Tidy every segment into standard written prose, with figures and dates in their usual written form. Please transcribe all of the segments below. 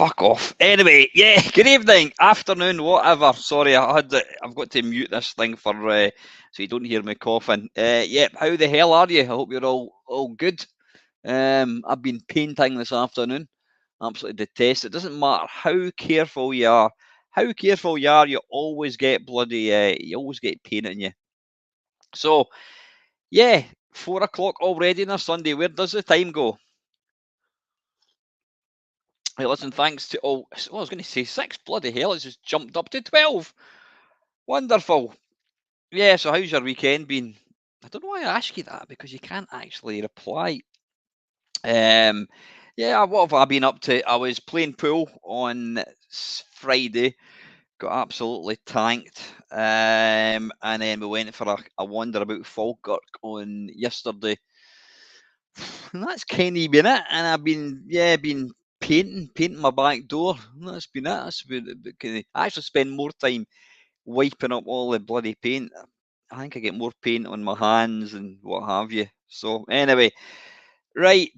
fuck off. Anyway, yeah, good evening, afternoon, whatever. Sorry, I've got to mute this thing for so you don't hear me coughing. Yeah, how the hell are you? I hope you're all good. I've been painting this afternoon. Absolutely detest it. Doesn't matter how careful you are. How careful you are, you always get you always get paint in you. So, yeah, 4 o'clock already on a Sunday. Where does the time go? Hey, listen, thanks to I was going to say 6. Bloody hell, it's just jumped up to 12. Wonderful. Yeah, so how's your weekend been? I don't know why I ask you that because you can't actually reply. Yeah, what have I been up to? I was playing pool on Friday, got absolutely tanked, and then we went for a wander about Falkirk on yesterday. And that's kind of been it. And I've been painting my back door. That's been it. I actually spend more time wiping up all the bloody paint. I think I get more paint on my hands and what have you. So anyway, right.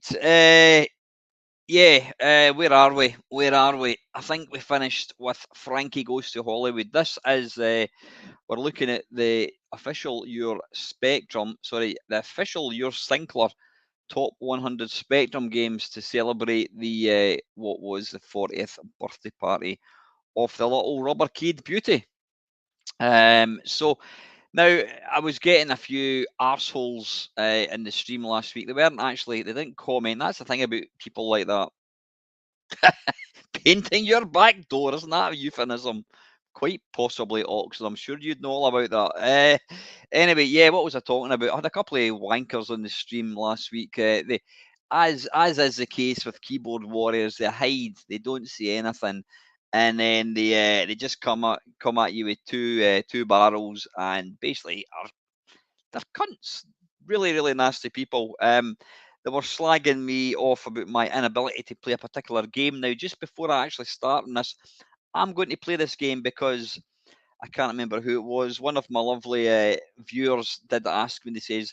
Where are we? Where are we? I think we finished with Frankie Goes to Hollywood. This is we're looking at the official the official Your Sinclair top 100 Spectrum games to celebrate the what was the 40th birthday party of the little rubber keyed beauty. So now I was getting a few arseholes in the stream last week. They didn't comment. That's the thing about people like that. Painting your back door, isn't that a euphemism? Quite possibly, Oxford. I'm sure you'd know all about that. Anyway, yeah, what was I talking about? I had a couple of wankers on the stream last week. As is the case with keyboard warriors, they hide, they don't say anything, and then they just come at you with two barrels and basically they're cunts. Really, really nasty people. They were slagging me off about my inability to play a particular game. Now, just before I actually start on this, I'm going to play this game because I can't remember who it was. One of my lovely viewers did ask me. They says,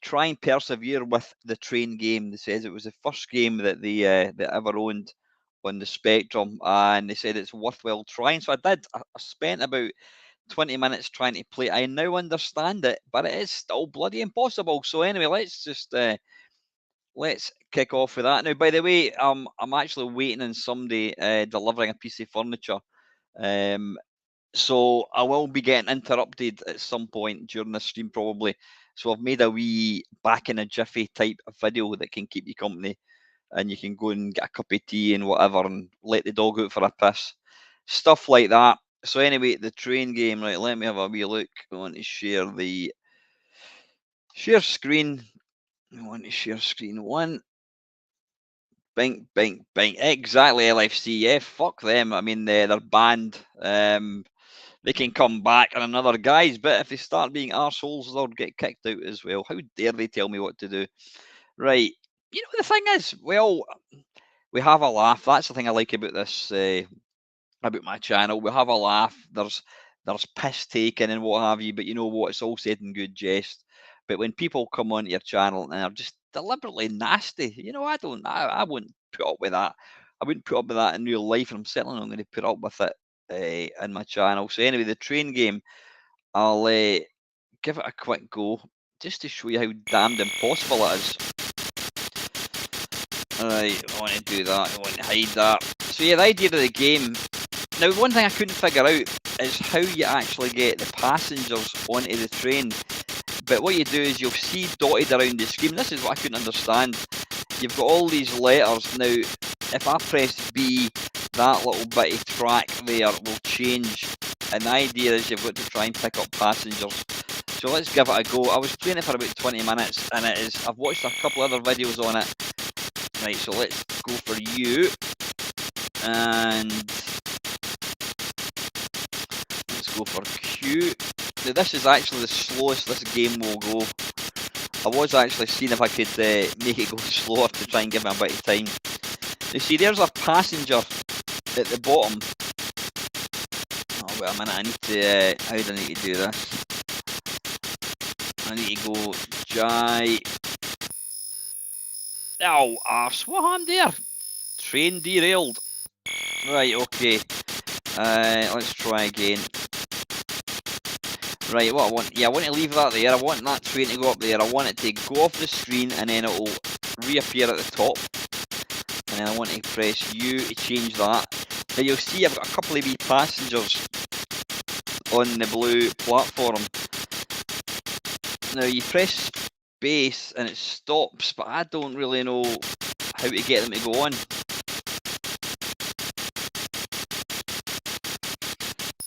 "Try and persevere with the train game." They says it was the first game that they ever owned on the Spectrum, and they said it's worthwhile trying. So I did. I spent about 20 minutes trying to play. I now understand it, but it is still bloody impossible. So anyway, let's kick off with that. Now, by the way, I'm actually waiting on somebody delivering a piece of furniture. So I will be getting interrupted at some point during the stream probably. So I've made a wee back in a jiffy type of video that can keep you company, and you can go and get a cup of tea and whatever and let the dog out for a piss. Stuff like that. So anyway, the train game, right, let me have a wee look. I want to share screen. I want to share screen one. Bing, bing, bing. Exactly, LFC. Yeah, fuck them. I mean, they're banned. They can come back on another guise, but if they start being arseholes, they'll get kicked out as well. How dare they tell me what to do? Right. You know, the thing is, we have a laugh. That's the thing I like about this, about my channel. We have a laugh. There's piss taking and what have you, but you know what? It's all said in good jest. But when people come onto your channel and are just deliberately nasty, you know, I wouldn't put up with that. I wouldn't put up with that in real life, and I'm certainly not going to put up with it in my channel. So anyway, the train game, I'll give it a quick go just to show you how damned impossible it is. Alright, I want to do that. I want to hide that. So yeah, the idea of the game. Now, one thing I couldn't figure out is how you actually get the passengers onto the train. But what you do is you'll see dotted around the screen. This is what I couldn't understand. You've got all these letters. Now, if I press B, that little bit of track there will change. And the idea is you've got to try and pick up passengers. So let's give it a go. I was playing it for about 20 minutes, and I've watched a couple other videos on it. Right, so let's go for you. And let's go for Q. Now this is actually the slowest this game will go. I was actually seeing if I could make it go slower to try and give me a bit of time. You see, there's a passenger at the bottom. Oh, wait a minute, I need to, how do I need to do this? I need to go, Jai. Oh, arse, what happened there? Train derailed. Right, okay. Let's try again. Right, what I want, I want to leave that there. I want that train to go up there. I want it to go off the screen and then it will reappear at the top. And then I want to press U to change that. Now you'll see I've got a couple of wee passengers on the blue platform. Now you press space and it stops, but I don't really know how to get them to go on.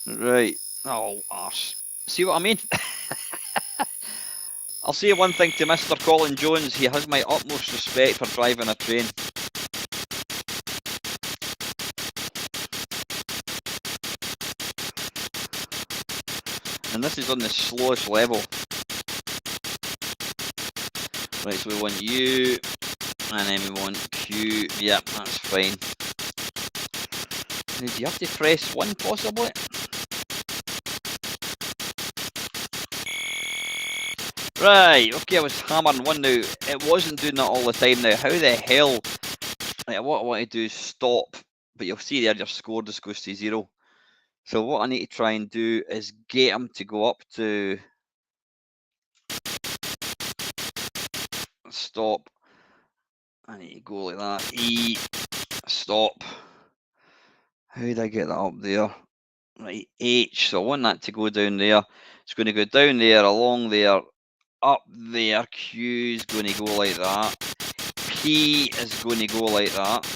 Right. Oh, arse. See what I mean? I'll say one thing to Mr. Colin Jones. He has my utmost respect for driving a train. And this is on the slowest level. Right, so we want U, and then we want Q. Yep, that's fine. Now, do you have to press 1 possibly? Right, okay, I was hammering 1 now. It wasn't doing that all the time now. How the hell? Right, what I want to do is stop, but you'll see there your score just goes to 0. So what I need to try and do is get him to go up to stop. I need to go like that. E, stop. How did I get that up there? Right, H. So I want that to go down there. It's going to go down there, along there, up there. Q is going to go like that. P is going to go like that.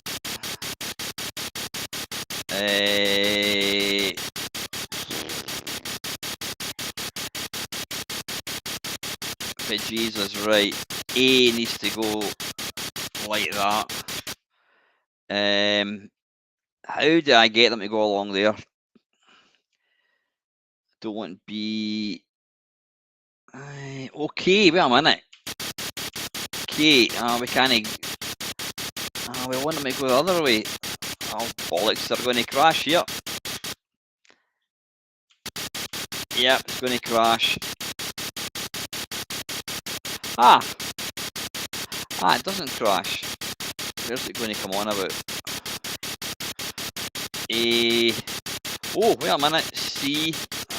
But Jesus, right. A needs to go like that. How do I get them to go along there? Don't want B. Okay, wait a minute. Okay, we can't. We want them to go the other way. Oh, bollocks, they're going to crash here. Yep, it's going to crash. It doesn't crash. Where's it going to come on about? A. Oh, wait a minute. C.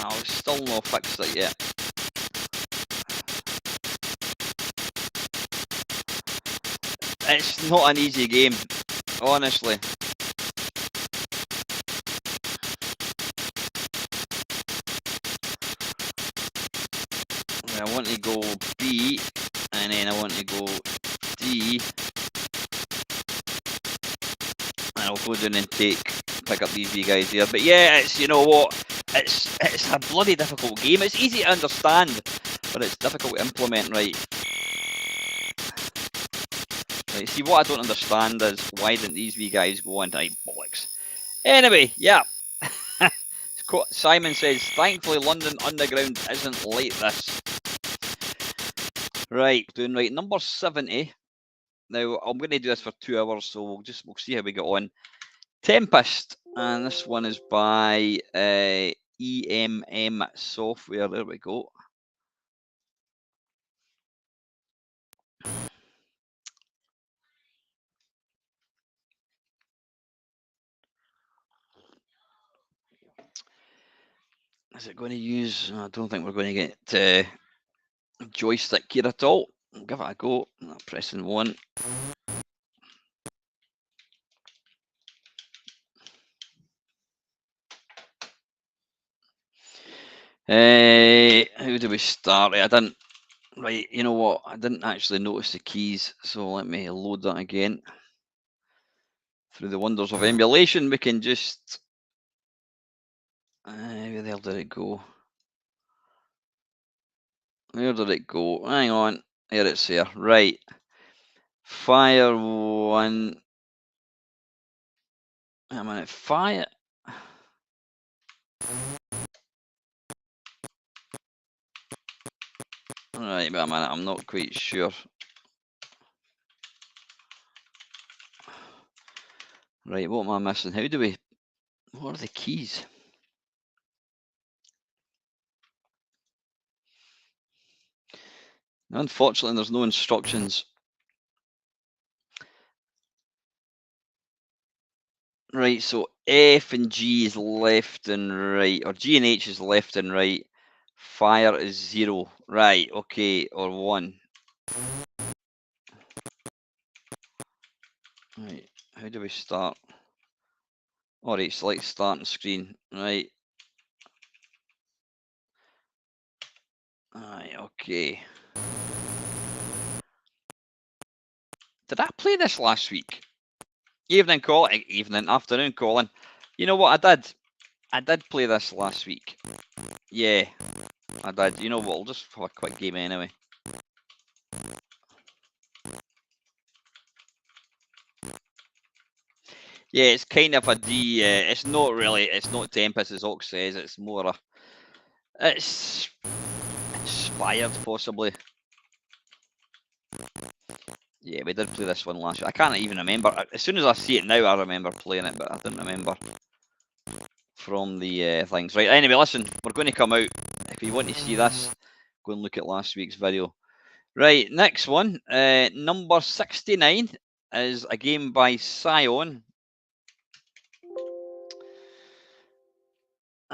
We've still not fixed it yet. It's not an easy game, honestly. I want to go B, and then I want to go D, and I'll go down and pick up these wee guys here. But yeah, it's, you know what, it's a bloody difficult game. It's easy to understand, but it's difficult to implement right. Right, see, what I don't understand is why didn't these wee guys go on? Bollocks. Anyway, yeah. Simon says, thankfully London Underground isn't like this. Right, doing right. Number 70. Now, I'm going to do this for 2 hours, so we'll see how we get on. Tempest, and this one is by EMM Software. There we go. Is it going to use? I don't think we're going to get joystick here at all. I'll give it a go. I'm pressing 1. How do we start? I didn't. Right, you know what? I didn't actually notice the keys, so let me load that again. Through the wonders of emulation, we can just. Where the hell did it go? Where did it go? Hang on. Here it's here. Right. Fire 1. Wait a minute. Fire. Right, wait a minute. I'm not quite sure. Right, what am I missing? How do we. What are the keys? Unfortunately, there's no instructions. Right, so F and G is left and right, or G and H is left and right. Fire is 0. Right, okay, or 1. Right, how do we start? Alright, select starting screen. Right. Right, okay. Did I play this last week? Afternoon calling. You know what I did? I did play this last week. Yeah, I did. You know what? I'll just have a quick game anyway. Yeah, it's kind of a D. It's not really. It's not Tempest, as Ox says. It's more a. It's inspired, possibly. Yeah, we did play this one last year. I can't even remember. As soon as I see it now, I remember playing it, but I didn't remember from the things. Right, anyway, listen, we're going to come out. If you want to see this, go and look at last week's video. Right, next one. Number 69 is a game by Scion.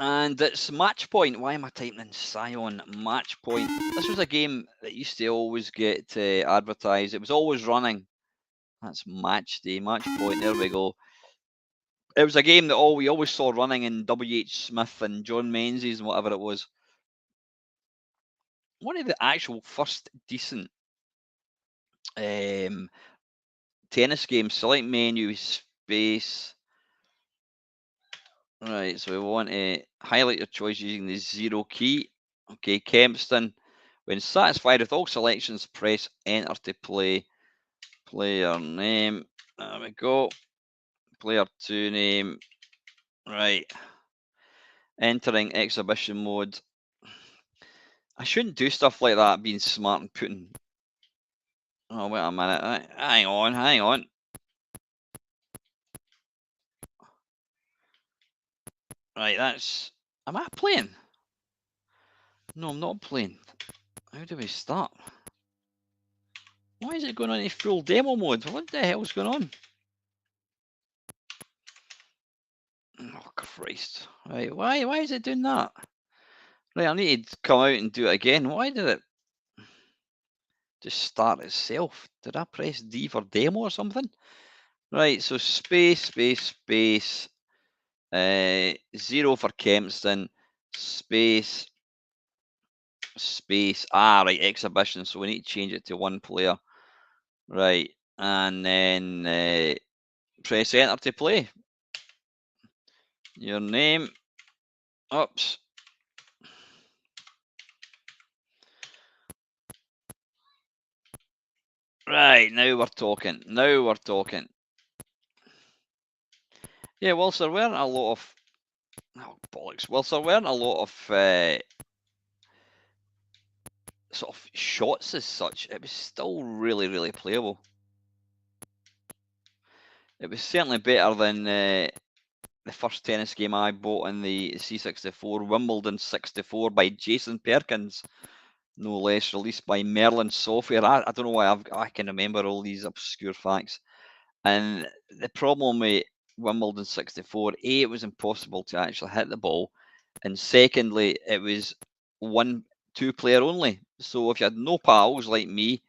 And it's Match Point. Why am I typing in Scion Match Point? This was a game that used to always get advertised. It was always running. That's Match Day, Match Point. There we go. It was a game that we always saw running in W.H. Smith and John Menzies and whatever it was. One of the actual first decent tennis games. Select menu, space. Right, so we want to highlight your choice using the 0 key. Okay, Kempston. When satisfied with all selections, press enter to play. Player name. There we go. Player 2 name. Right. Entering exhibition mode. I shouldn't do stuff like that, being smart and putting. Oh, wait a minute. Right. Hang on. Right, that's. Am I playing? No, I'm not playing. How do we start? Why is it going on in full demo mode? What the hell's going on? Oh, Christ. Right, why is it doing that? Right, I need to come out and do it again. Why did it just start itself? Did I press D for demo or something? Right, so space. 0 for Kempston. Space. Right, exhibition. So we need to change it to 1 player. Right, and then press enter to play. Your name. Oops. Right, now we're talking. Yeah, well, there weren't a lot of. Oh, bollocks. Well, there weren't a lot of sort of shots as such. It was still really, really playable. It was certainly better than the first tennis game I bought in the C64, Wimbledon 64 by Jason Perkins, no less, released by Merlin Software. I don't know why I can remember all these obscure facts. And the problem with Wimbledon 64, A, it was impossible to actually hit the ball. And secondly, it was 1-2 player only. So if you had no pals like me,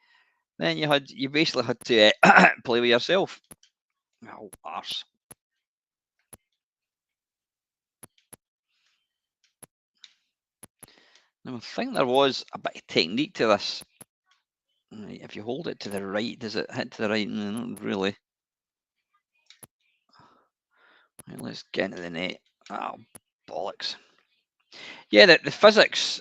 then you basically had to play with yourself. Oh, arse. Now, I think there was a bit of technique to this. Right, if you hold it to the right, does it hit to the right? No, not really. Right, let's get into the net. Oh, bollocks. Yeah, the physics.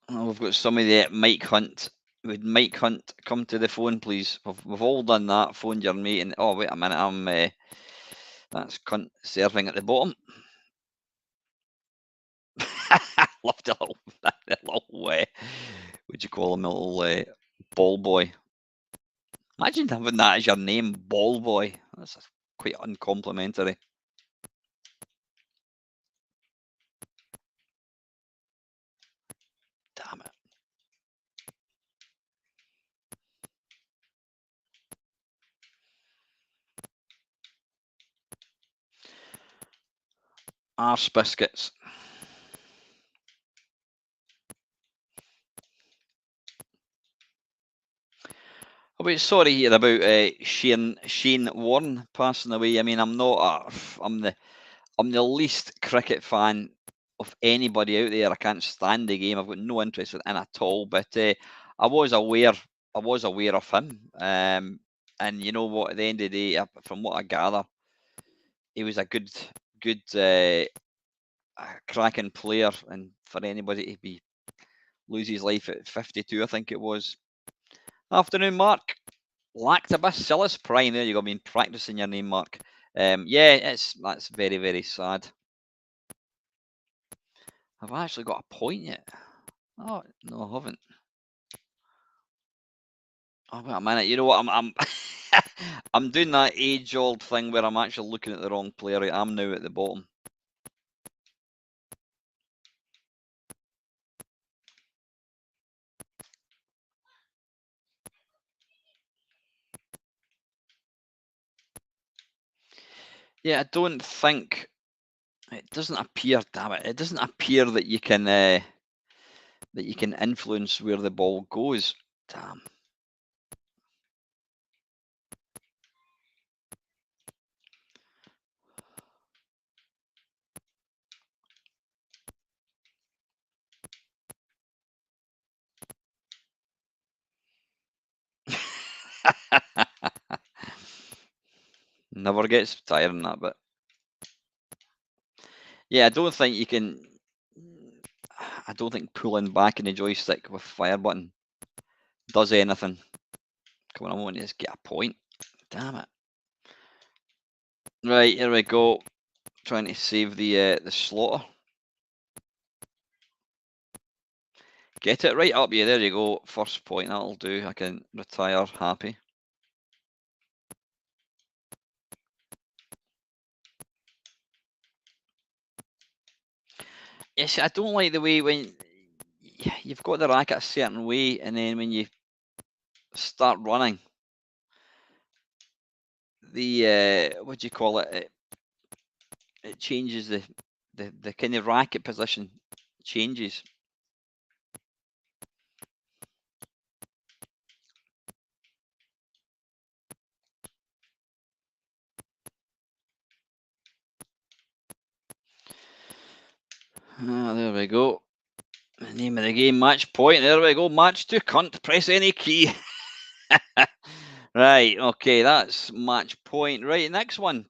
Oh, we've got somebody at Mike Hunt. Would Mike Hunt come to the phone, please? We've all done that. Phoned your mate, and oh wait a minute, that's cunt serving at the bottom. Loved a little what'd you call him, a little ball boy. Imagine having that as your name, ball boy. That's quite uncomplimentary. Damn it. Arse biscuits. Oh, wait, sorry here about Shane Warne passing away. I mean, I'm the least cricket fan of anybody out there. I can't stand the game. I've got no interest in it at all. But I was aware of him. And you know what? At the end of the day, from what I gather, he was a good, cracking player. And for anybody to lose his life at 52, I think it was. Afternoon, Mark. Lactobacillus prime. There you go. I've been practicing your name, Mark. Yeah, that's very, very sad. Have I actually got a point yet? Oh no, I haven't. Oh wait a minute. You know what? I'm I'm doing that age-old thing where I'm actually looking at the wrong player. I am now at the bottom. Yeah, I don't think it doesn't appear. Damn it! It doesn't appear that you can influence where the ball goes. Damn. Never gets tiring, that bit. Yeah, I don't think you can. I don't think pulling back in the joystick with fire button does anything. Come on, I want to just get a point. Damn it. Right, here we go. Trying to save the slaughter. Get it right up. Yeah, there you go. First point, that'll do. I can retire happy. Yes, I don't like the way when you've got the racket a certain way, and then when you start running, the what do you call it? It changes the kind of racket position changes. Ah, there we go. The name of the game, match point. There we go. Match to cunt. Press any key. Right. Okay, that's match point. Right. Next one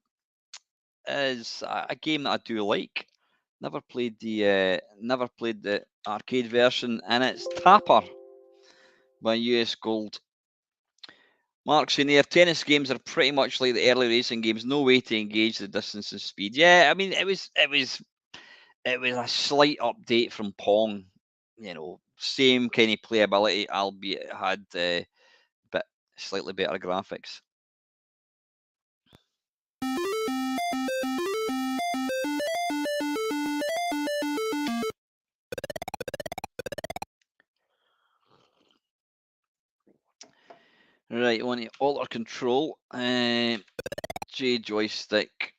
is a game that I do like. Never played the arcade version, and it's Tapper by US Gold. Mark saying there, tennis games are pretty much like the early racing games. No way to engage the distance and speed. Yeah, I mean it was a slight update from Pong. You know, same kind of playability, albeit it had bit slightly better graphics. Right, want to alter control. J joystick.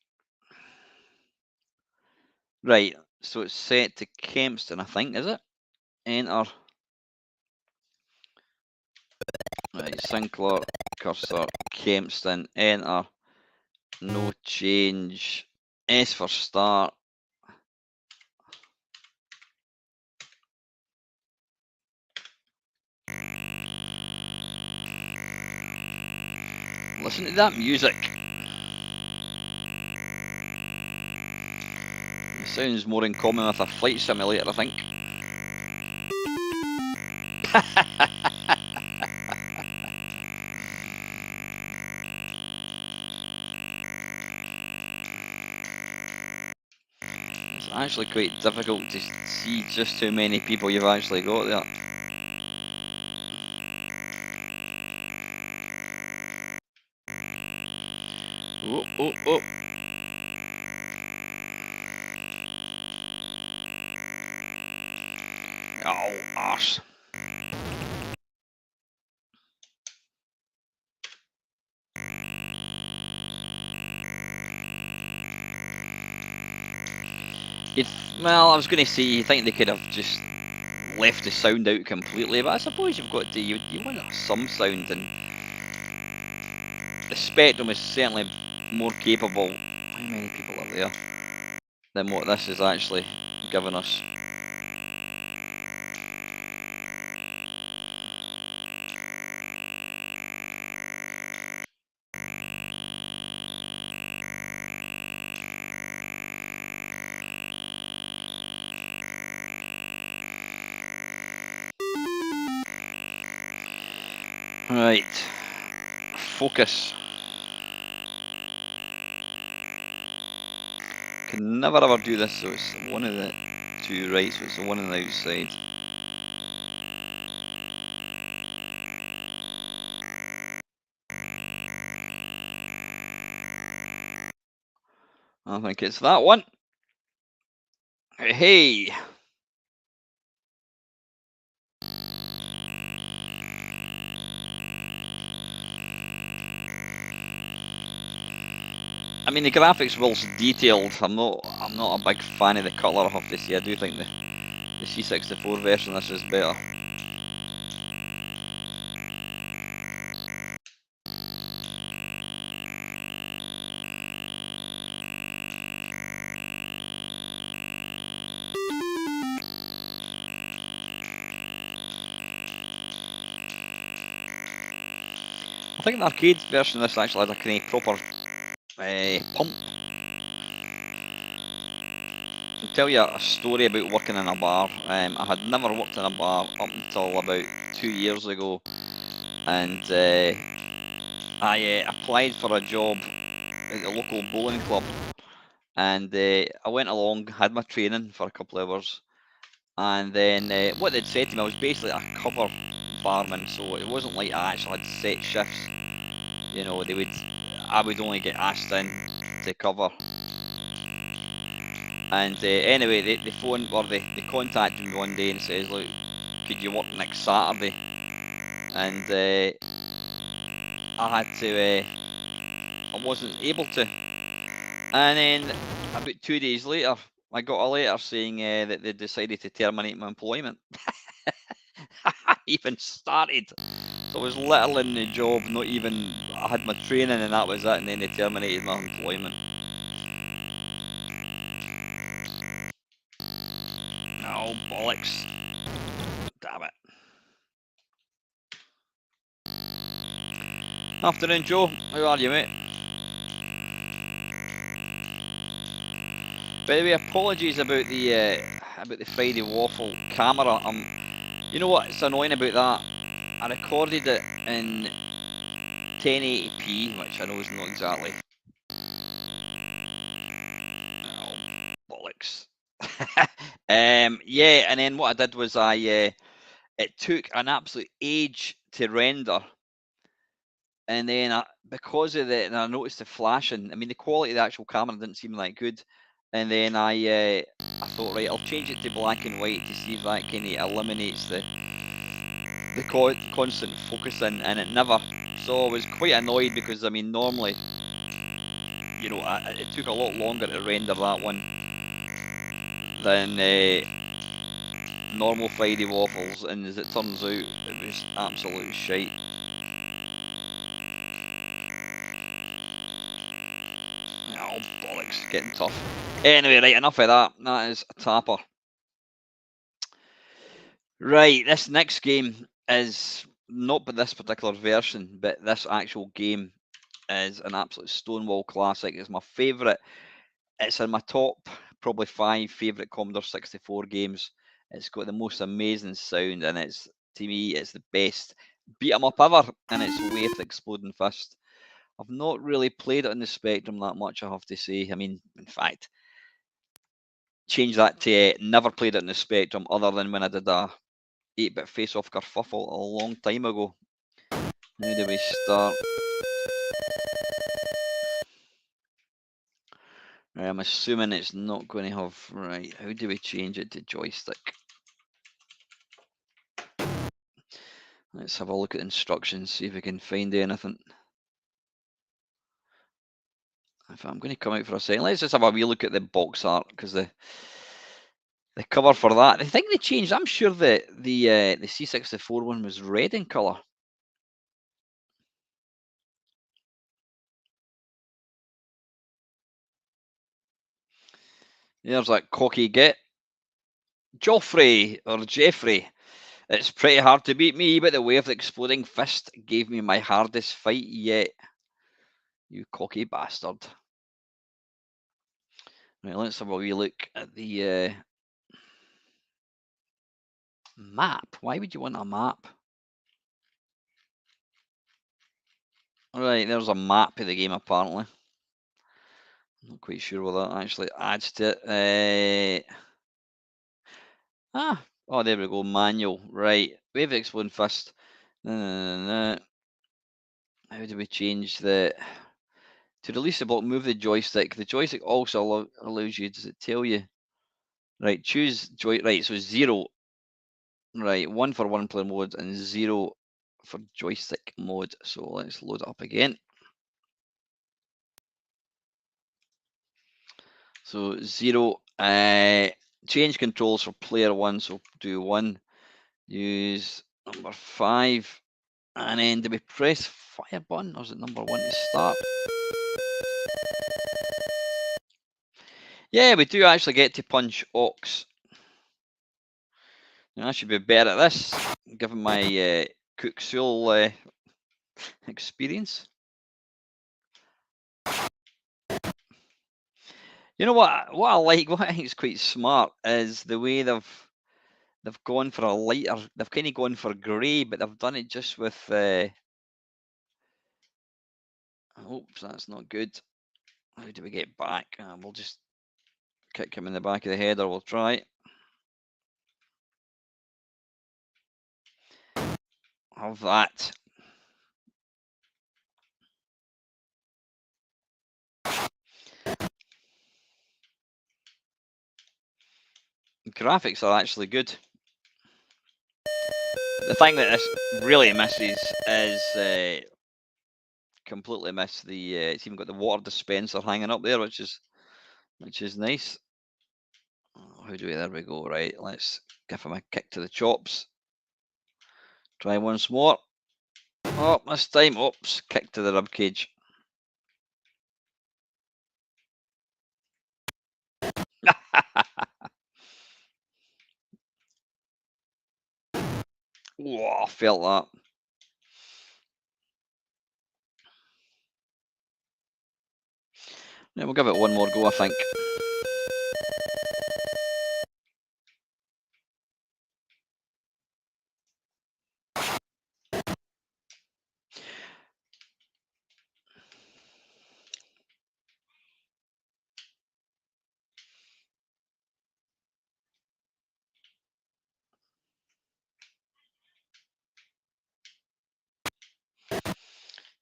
Right, so it's set to Kempston, I think, is it? Enter. Right, Sinclair, cursor, Kempston, enter. No change. S for start. Listen to that music. It sounds more in common with a flight simulator, I think. It's actually quite difficult to see just how many people you've actually got there. Oh, oh, oh. Oh, arse. Well, I was going to say, you think they could have just left the sound out completely, but I suppose you've got to, you want some sound, and the Spectrum is certainly more capable. How many people are there than what this is actually giving us? Right, focus. Can never ever do this, so it's one of the two right, so it's the one on the outside. I think it's that one. Hey! I mean, the graphics, whilst detailed, I'm not a big fan of the colour, I have to say. I do think the C64 version of this is better. I think the arcade version of this actually has a kind of proper pump. I'll tell you a story about working in a bar. I had never worked in a bar up until about 2 years ago, and I applied for a job at the local bowling club, and I went along, had my training for a couple of hours, and then what they'd said to me, I was basically a cover barman, so it wasn't like I actually had set shifts. You know, I would only get asked in to cover. And anyway, they phoned, or they contacted me one day and says, look, could you work next Saturday? And I had to, I wasn't able to. And then about 2 days later, I got a letter saying that they decided to terminate my employment. I even started. So I was little in the job, not even, I had my training and that was it, and then they terminated my employment. Oh, bollocks. Damn it. Afternoon, Joe. How are you, mate? By the way, apologies about the Friday Waffle camera. You know what's annoying about that? I recorded it in 1080p, which I know is not exactly. Oh, bollocks. Yeah, and then what I did was it took an absolute age to render, and then because of and I noticed the flashing. I mean, the quality of the actual camera didn't seem that good, and then I thought, right, I'll change it to black and white to see if that kind of eliminates the constant focusing, and it never. So I was quite annoyed because I mean, normally, you know, it took a lot longer to render that one than normal Friday Waffles, and as it turns out, it was absolute shite. Oh, bollocks, getting tough. Anyway, right, enough of that. That is a tapper. Right, this next game is not but this particular version, but this actual game is an absolute Stonewall classic. It's my favourite. It's in my top probably 5 favourite Commodore 64 games. It's got the most amazing sound, and it's, to me, it's the best beat 'em up ever, and it's Way of the Exploding Fist. I've not really played it on the Spectrum that much, I have to say. I mean, in fact, change that to never played it on the Spectrum other than when I did a 8-bit face-off kerfuffle a long time ago. How do we start? Right, I'm assuming it's not going to have... Right, how do we change it to joystick? Let's have a look at instructions, see if we can find anything. If I'm going to come out for a second, let's just have a wee look at the box art, because the cover for that. I think they changed. I'm sure the C64 one was red in colour. There's that cocky git. Joffrey or Jeffrey. It's pretty hard to beat me, but the way of the exploding fist gave me my hardest fight yet. You cocky bastard. Right, let's have a wee look at the map. Why would you want a map? Right, there's a map of the game apparently. I'm not quite sure what that actually adds to it. Oh, there we go. Manual. Right. Wave exploding fist. How do we change the to release the block? Move the joystick. The joystick also allows you. Does it tell you? Right. Choose joy. Right. So 0. Right. 1 for one player mode and 0 for joystick mode. So let's load it up again. So 0. Change controls for player 1. So do 1. Use number 5. And then do we press fire button or is it number 1 to start? Yeah, we do actually get to punch Ox. Now, I should be better at this, given my Cook Soul experience. You know what I like, what I think is quite smart is the way they've gone for a lighter, they've kind of gone for grey, but they've done it just with oops, that's not good. How do we get back? We'll just kick him in the back of the head, or we'll try. Have that. Graphics are actually good. The thing that this really misses is completely miss the. It's even got the water dispenser hanging up there, which is nice. Oh, how do we? There we go. Right, let's give him a kick to the chops. Try once more. Oh, this time, oops, kick to the rib cage. Whoa, felt that. Yeah, we'll give it one more go, I think.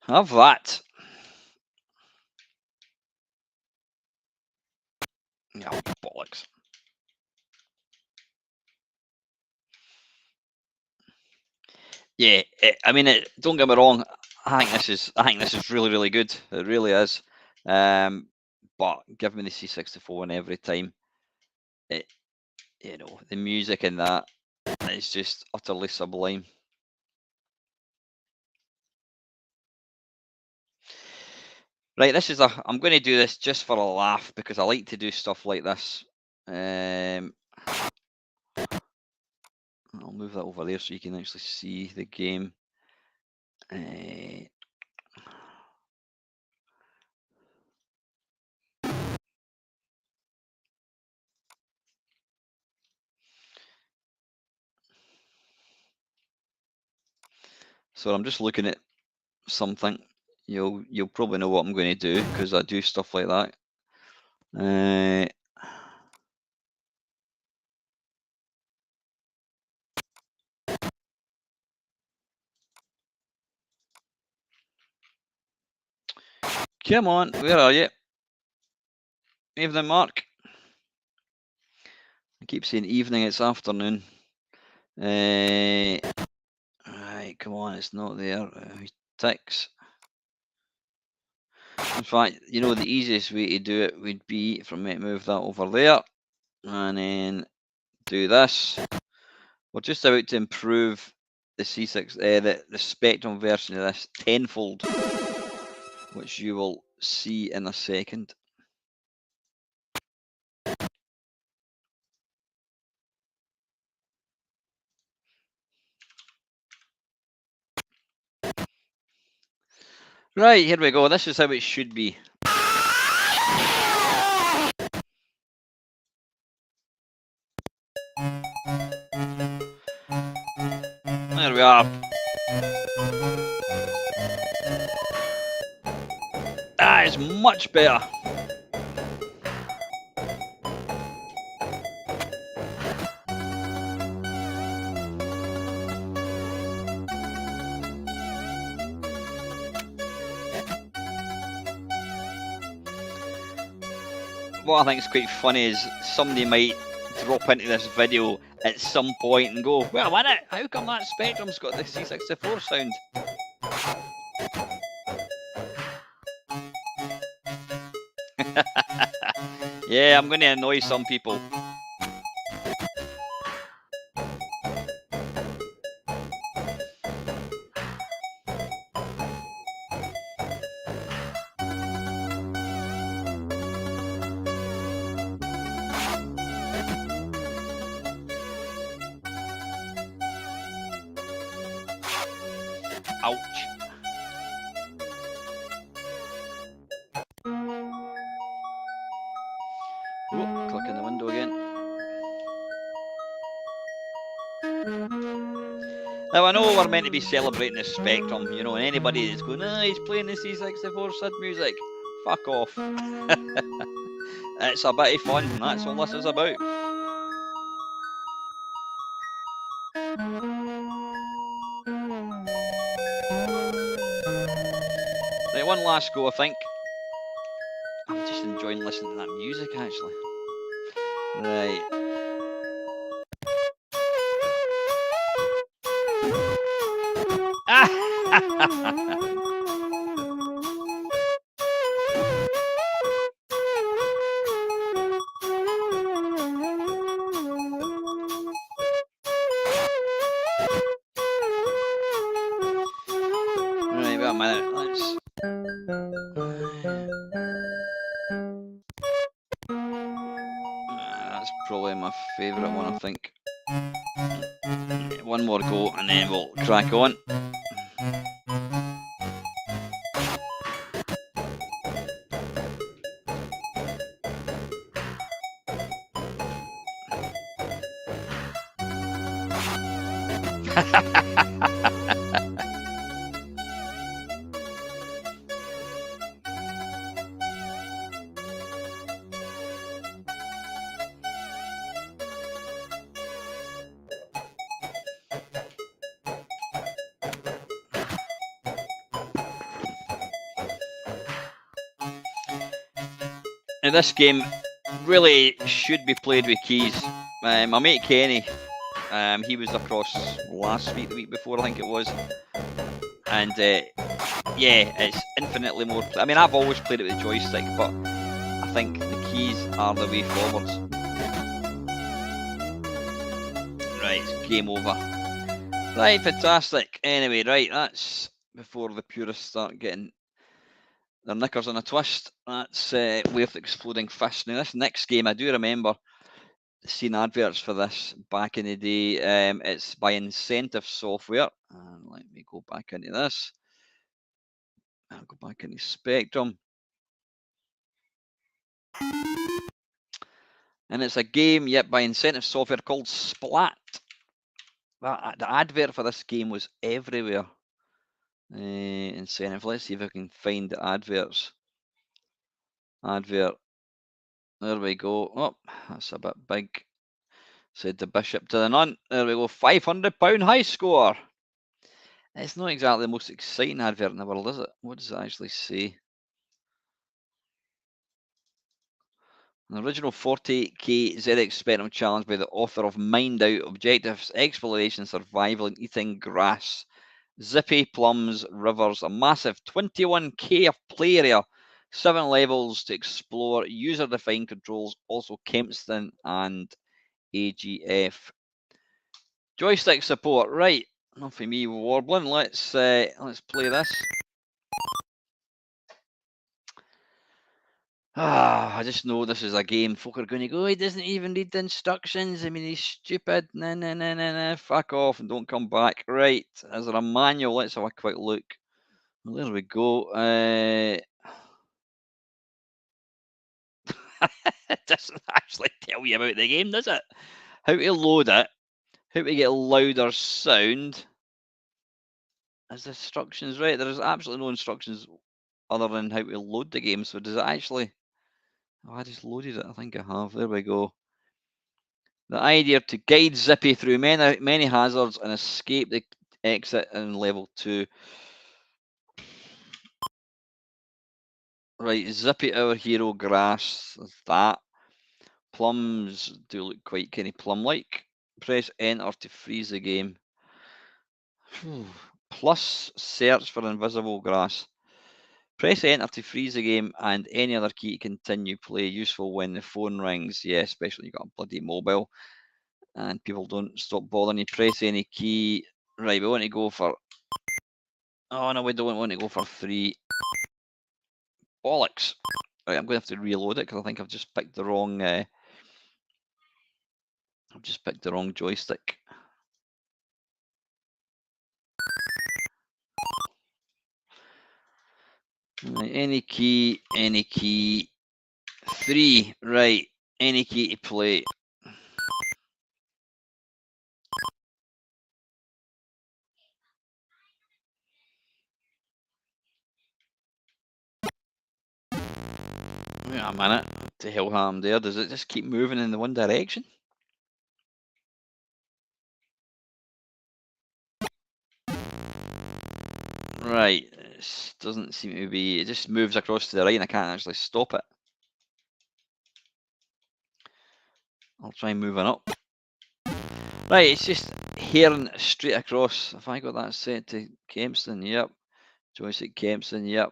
Have that. Oh, bollocks. Yeah, I mean, don't get me wrong. I think this is really, really good. It really is. But give me the C64 one every time. It, you know, the music in that is just utterly sublime. Right, I'm going to do this just for a laugh because I like to do stuff like this. I'll move that over there so you can actually see the game. So I'm just looking at something. You'll probably know what I'm going to do because I do stuff like that. Come on, where are you? Evening, Mark. I keep saying evening, it's afternoon. Right, come on, it's not there. Ticks. In fact, you know, the easiest way to do it would be for me to move that over there. And then do this. We're just about to improve the C6, the Spectrum version of this tenfold, which you will see in a second. Right, here we go. This is how it should be. There we are. That is much better. What I think is quite funny is somebody might drop into this video at some point and go, "Wait a minute, how come that Spectrum's got the C64 sound?" Yeah, I'm going to annoy some people. Ouch. Oh, click in the window again. Now, I know we're meant to be celebrating the Spectrum, you know, and anybody that's going, "Oh, he's playing the C64 SID music," fuck off. It's a bit of fun, that's all this is about. Right, one last go, I think. I'm just enjoying listening to that music, actually. Right. Right, wait a minute. That's probably my favourite one, I think. One more go and then we'll crack on. Now, this game really should be played with keys. My mate Kenny, he was across last week, the week before, I think it was. And yeah, it's infinitely more. I mean, I've always played it with the joystick, but I think the keys are the way forwards. Right, it's game over. Right, fantastic. Anyway, right, that's before the purists start getting their knickers in a twist. That's With Exploding Fist. Now, this next game, I do remember seeing adverts for this back in the day. It's by Incentive Software. And let me go back into this. I'll go back into Spectrum. And it's a game, yet by Incentive Software called Splat. The advert for this game was everywhere. Incentive. Let's see if I can find the adverts. Advert. There we go. Oh, that's a bit big. Said the bishop to the nun. There we go. £500 high score. It's not exactly the most exciting advert in the world, is it? What does it actually say? An original 48K ZX Spectrum challenge by the author of Mind Out, Objectives, Exploration, Survival, and Eating Grass. Zippy, plums, rivers, a massive 21K of play area, 7 levels to explore, user-defined controls, also Kempston and AGF. Joystick support, right? Enough of me warbling. Let's play this. I just know this is a game. Folk are going to go, he doesn't even read the instructions. I mean, he's stupid. Nah. Fuck off and don't come back. Right. Is there a manual? Let's have a quick look. Well, there we go. It doesn't actually tell you about the game, does it? How to load it. How to get louder sound. Is the instructions right? There's absolutely no instructions other than how to load the game. So does it actually... Oh, I just loaded it. I think I have. There we go. The idea to guide Zippy through many hazards and escape the exit in level 2. Right, Zippy, our hero, grass. That. Plums do look quite kind of plum-like. Press enter to freeze the game. Plus search for invisible grass. Press enter to freeze the game and any other key to continue play. Useful when the phone rings. Yeah, especially when you've got a bloody mobile and people don't stop bothering you. Press any key. Right, we want to go for... Oh, no, we don't want to go for 3. Bollocks. Right, I'm going to have to reload it because I think I've just picked the wrong... I've just picked the wrong joystick. Right, any key. 3. Right, any key to play. Wait a minute. What the hell happened there? Does it just keep moving in the one direction? Right, it doesn't seem to be... It just moves across to the right and I can't actually stop it. I'll try moving up. Right, it's just hearing straight across. Have I got that set to Kempston? Yep. Joystick Kempston, yep.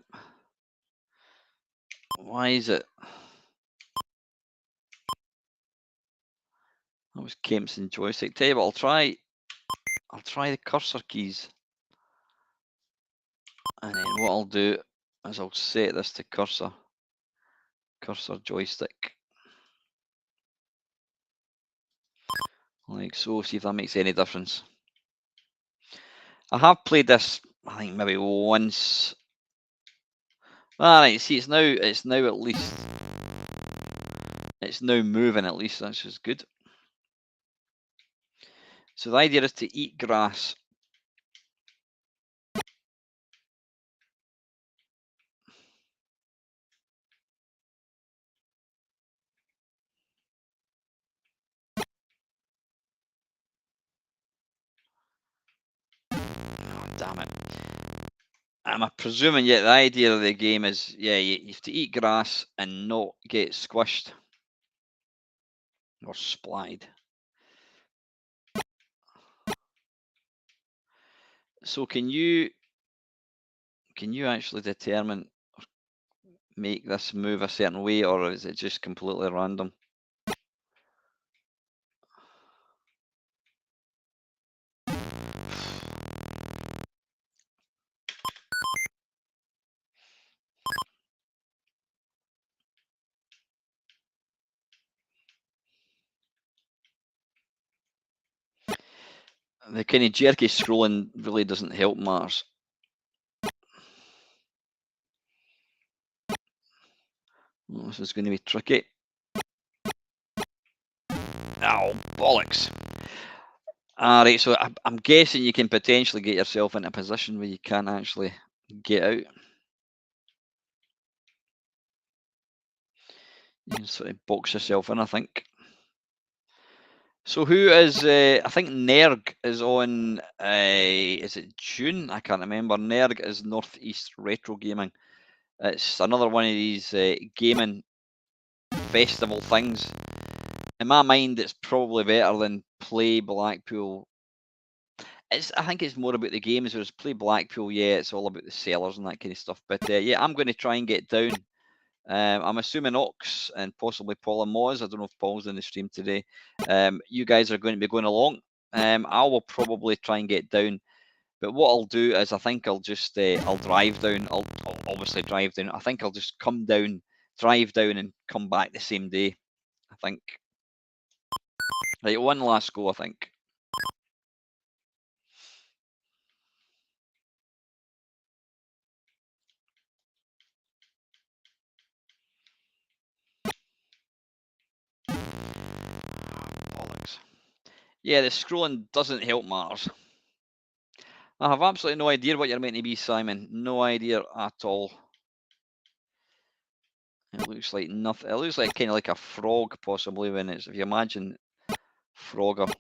Why is it? That was Kempston joystick. Tell you what, I'll try the cursor keys. And then what I'll do is I'll set this to cursor joystick. Like so, see if that makes any difference. I have played this, I think maybe once. Alright, see it's now at least. It's now moving at least, that's just good. So the idea is to eat grass. Oh, damn it. I'm presuming, yeah, the idea of the game is, yeah, you have to eat grass and not get squished or splatted. So can you actually determine or make this move a certain way, or is it just completely random? The kind of jerky scrolling really doesn't help matters. Well, this is going to be tricky. Oh, bollocks. Alright, so I'm guessing you can potentially get yourself in a position where you can't actually get out. You can sort of box yourself in, I think. So who is, I think Nerg is on, is it June? I can't remember. Nerg is Northeast Retro Gaming. It's another one of these gaming festival things. In my mind, it's probably better than Play Blackpool. I think it's more about the games, whereas Play Blackpool, yeah, it's all about the sellers and that kind of stuff. But yeah, I'm going to try and get down I'm assuming Ox and possibly Paul and Moz. I don't know if Paul's in the stream today. You guys are going to be going along. I will probably try and get down. But what I'll do is I think I'll just I'll drive down. I'll obviously drive down. I think I'll just come down, drive down, and come back the same day. I think. Right, one last go. I think. Bollocks. Yeah, the scrolling doesn't help matters. I have absolutely no idea what you're meant to be, Simon. No idea at all. It looks like nothing. It looks like kind of like a frog, possibly, when it's, if you imagine Frogger.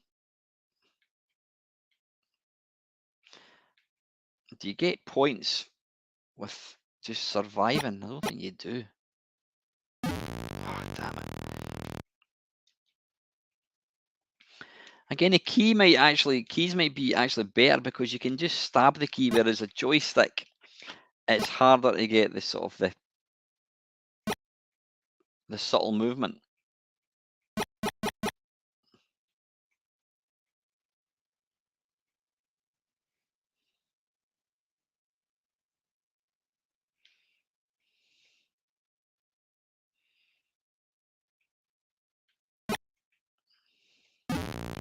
Do you get points with just surviving? I don't think you do. Oh, damn it. Again, the keys might be actually better because you can just stab the key, whereas a joystick, it's harder to get the sort of the subtle movement.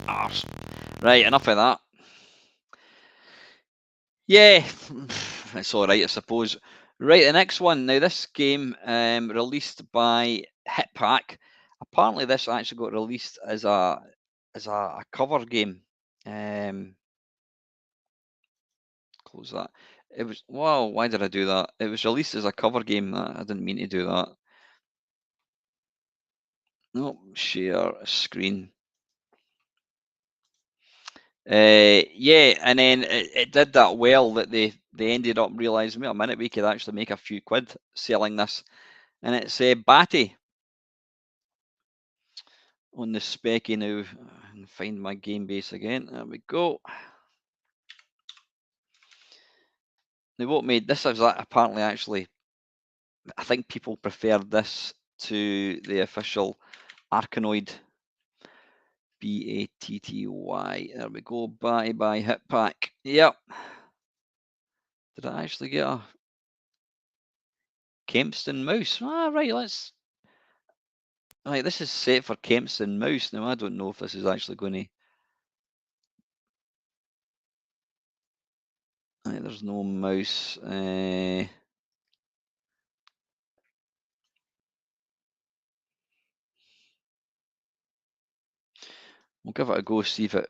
Arse. Right, enough of that. Yeah, it's all right, I suppose. Right, the next one. Now, this game released by Hitpack. Apparently, this actually got released as a cover game. Close that. It was, wow, why did I do that? It was released as a cover game. I didn't mean to do that. No, share screen. Yeah, and then it did that well that they ended up realising, wait a minute, we could actually make a few quid selling this. And it's Batty on the specky now. And find my game base again. There we go. Now, what made this is apparently actually, I think people preferred this to the official Arkanoid. Batty. There we go. Bye bye Hitpack. Yep. Did I actually get a Kempston mouse? Ah, right. Let's. Right, this is set for Kempston mouse. Now I don't know if this is actually going to. Right, there's no mouse. We'll give it a go. See if it.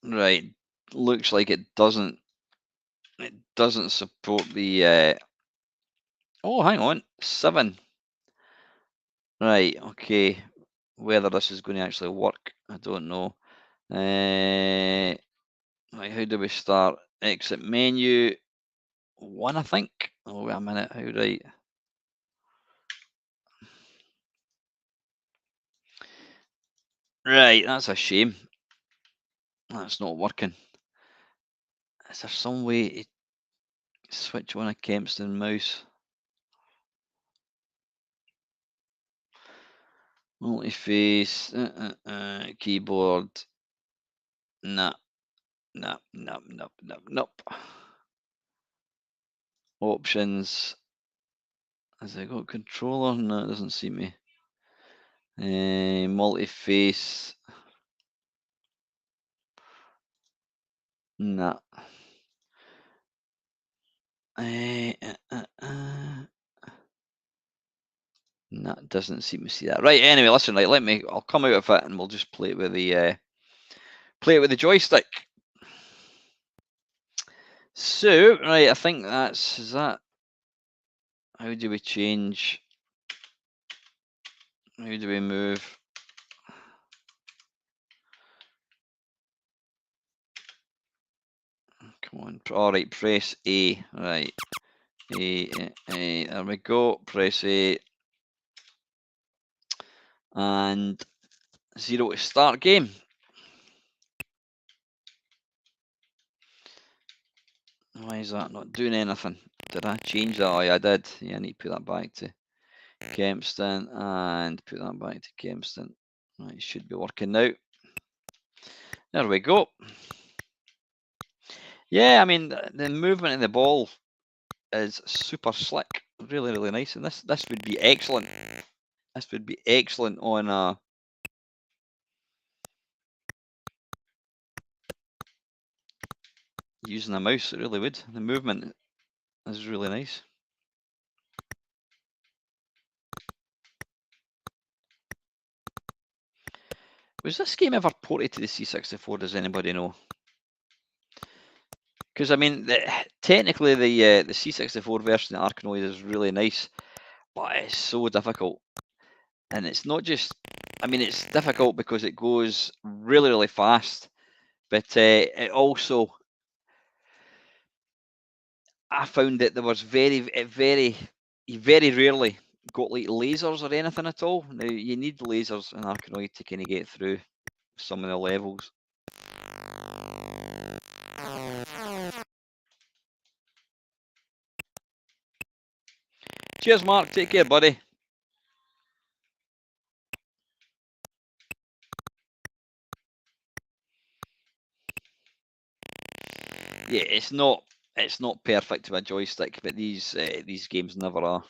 Right, looks like it doesn't. It doesn't support the. Oh, hang on, 7. Right, okay. Whether this is going to actually work, I don't know. Right, how do we start? Exit menu. 1, I think. Oh, wait a minute. How right? Right, that's a shame. That's not working. Is there some way to switch on a Kempston mouse? Multi-face, keyboard. Nah, nah, nah, nah, nah, nope. Options. Has it got controller? No, it doesn't seem me. Multi-face. Nah. Nah, doesn't seem to see that. Right, anyway, listen, right, I'll come out of it and we'll just play it with the joystick. So, right, I think is that. How do we change? How do we move? Come on. All right, press A. Right. A. There we go. Press A. And 0 to start game. Why is that not doing anything? Did I change that? Oh, yeah, I did. Yeah, I need to put that back to Kempston and put that back to Kempston. Right, should be working now. There we go. Yeah, I mean, the movement in the ball is super slick. Really, really nice. And this would be excellent. This would be excellent on using a mouse. It really would. The movement is really nice. Was this game ever ported to the C64? Does anybody know? Because I mean, technically the C64 version of Arkanoid is really nice, but it's so difficult. And it's not just, I mean, it's difficult because it goes really, really fast, but it also, I found that there was you very rarely got like lasers or anything at all. Now you need lasers in Arkanoid to kind of get through some of the levels. Cheers, Mark. Take care, buddy. Yeah, it's not perfect with a joystick, but these games never are.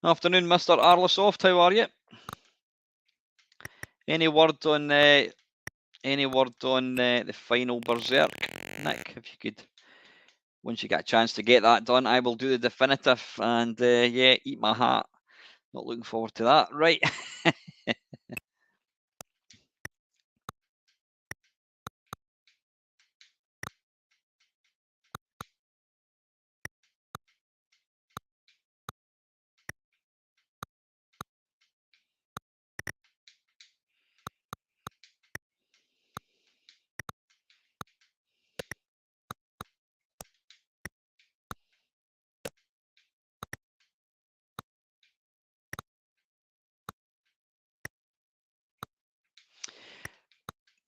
Afternoon, Mr. Arlisoft. How are you? Any word on the final Berserk, Nick? If you could, once you get a chance to get that done, I will do the definitive and yeah, eat my hat. Not looking forward to that. Right.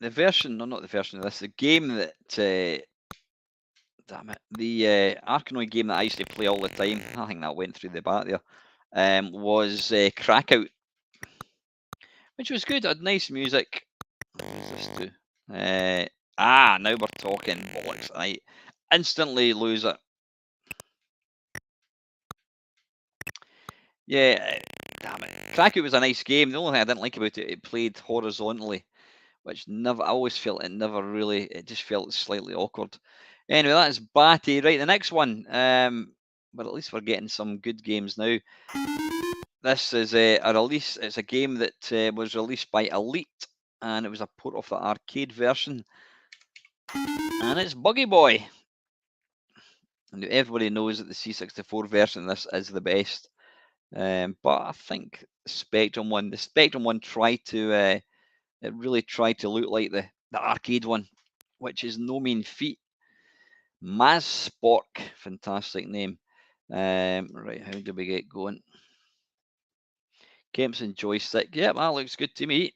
The version, no, not the version of this, the game that, damn it, the Arkanoid game that I used to play all the time, I think that went through the back there, was Crackout, which was good. It had nice music. What does this do? Now we're talking bollocks. I instantly lose it. Yeah, damn it. Crackout was a nice game. The only thing I didn't like about it, it played horizontally, which never, I always felt it never really, it just felt slightly awkward. Anyway, that is Batty. Right, the next one. But at least we're getting some good games now. This is a release, it's a game that was released by Elite, and it was a port of the arcade version. And it's Buggy Boy. And everybody knows that the C64 version of this is the best. But I think the Spectrum one tried to, it really tried to look like the arcade one, which is no mean feat. Maz Spork, fantastic name. Right, how do we get going? Kempson joystick. Yep, that looks good to me.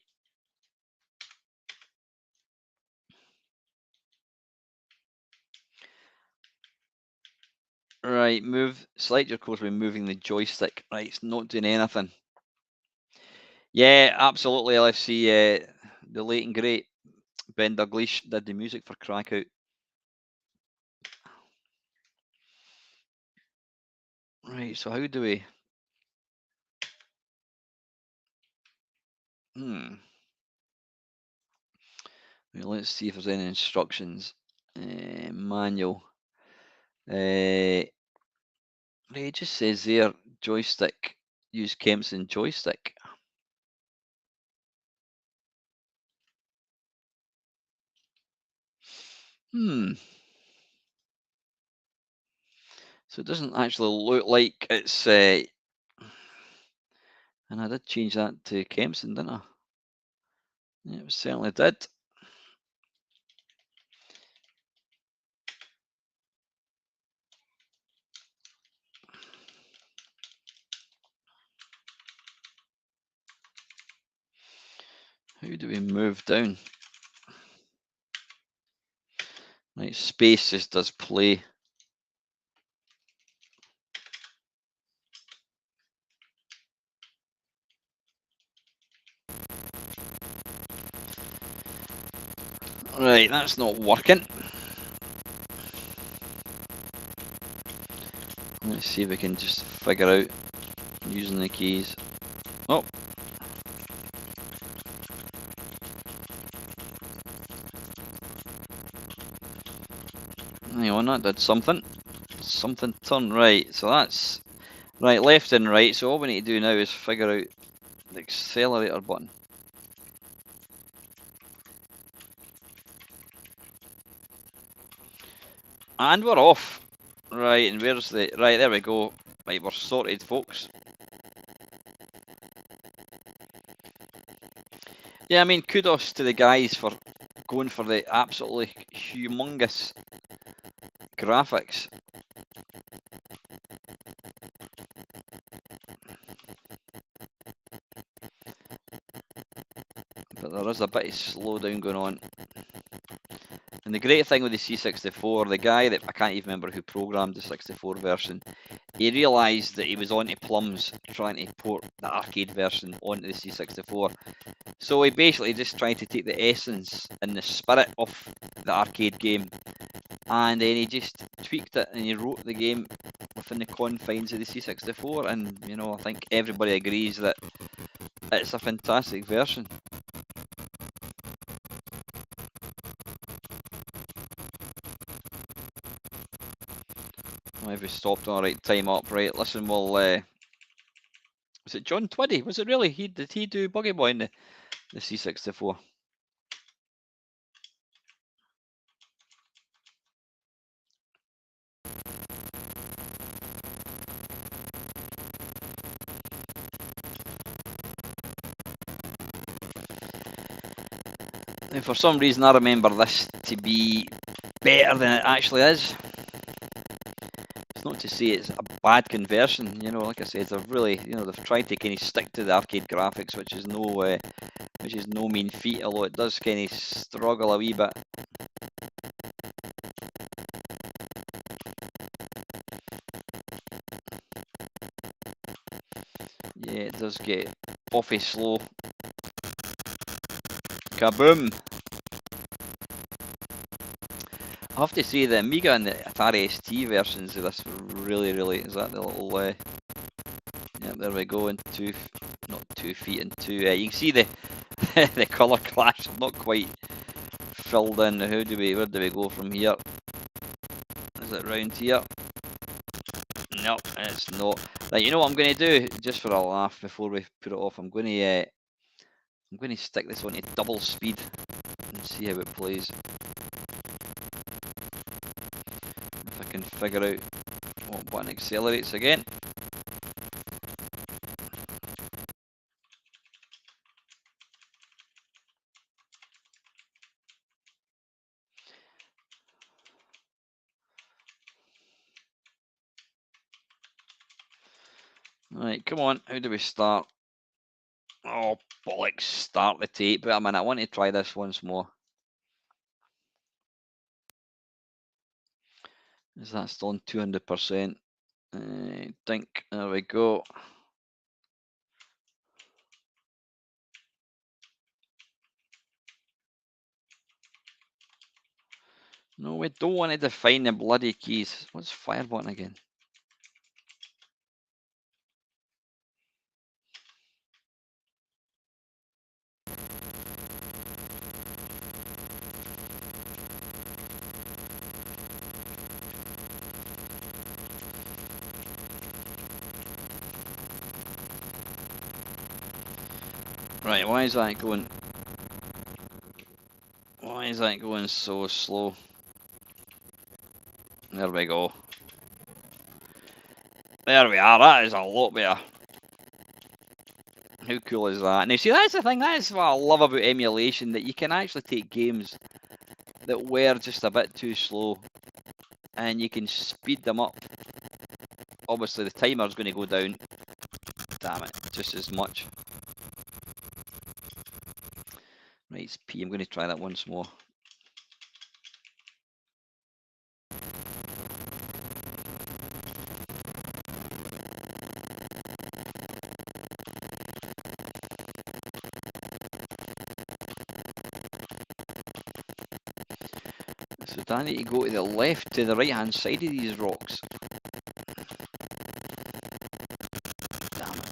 Right, select your course by moving the joystick. Right, it's not doing anything. Yeah, absolutely, LFC. The late and great Ben Douglas did the music for Crackout. Right, so how do we? Let's see if there's any instructions. Manual. It just says there, joystick. Use Kempson joystick. So it doesn't actually look like it's. And I did change that to Kempson, didn't I? Yeah, it certainly did. How do we move down? Right, space just does play. Right, that's not working. Let's see if we can just figure out using the keys. Oh. Hang on, that did something. Something turned right, so that's right, left and right. So all we need to do now is figure out the accelerator button. And we're off. Right, and where's the... Right, there we go. Right, we're sorted, folks. Yeah, I mean, kudos to the guys for going for the absolutely humongous graphics. But there is a bit of slowdown going on. And the great thing with the C64, the guy that I can't even remember who programmed the 64 version, he realised that he was onto plums trying to port the arcade version onto the C64. So he basically just tried to take the essence and the spirit of the arcade game, and then he just tweaked it and he wrote the game within the confines of the C64. And you know, I think everybody agrees that it's a fantastic version. Well, if we stopped on the right time up, right? Listen, we'll. Was it John Twiddy? Was it really? Did he do Buggy Boy in the C64? And for some reason, I remember this to be better than it actually is. It's not to say it's a bad conversion, you know. Like I said, they've really, you know, they've tried to kind of stick to the arcade graphics, which is no mean feat. Although it does kind of struggle a wee bit. Yeah, it does get awfully slow. Kaboom! I have to say the Amiga and the Atari ST versions of this were really, is that the little, yeah, there we go, and not 2 feet and 2, you can see the the colour clash, not quite filled in. Where do we go from here? Is it round here? No, it's not. Right, you know what I'm going to do, just for a laugh before we put it off, I'm going to stick this onto double speed and see how it plays. If I can figure out what button accelerates again. Right, come on, how do we start? Oh, bollocks, start the tape. Wait a minute, I want to try this once more. Is that still on 200%? I think, there we go. No, we don't want to define the bloody keys. What's fire button again? Right, why is that going? Why is that going so slow? There we go. There we are. That is a lot better. How cool is that? Now, see, that's the thing. That's what I love about emulation, that you can actually take games that were just a bit too slow, and you can speed them up. Obviously, the timer's going to go down. Damn it, just as much. Right, it's P. I'm going to try that once more. So do I need to go to the left, to the right-hand side of these rocks? Damn it.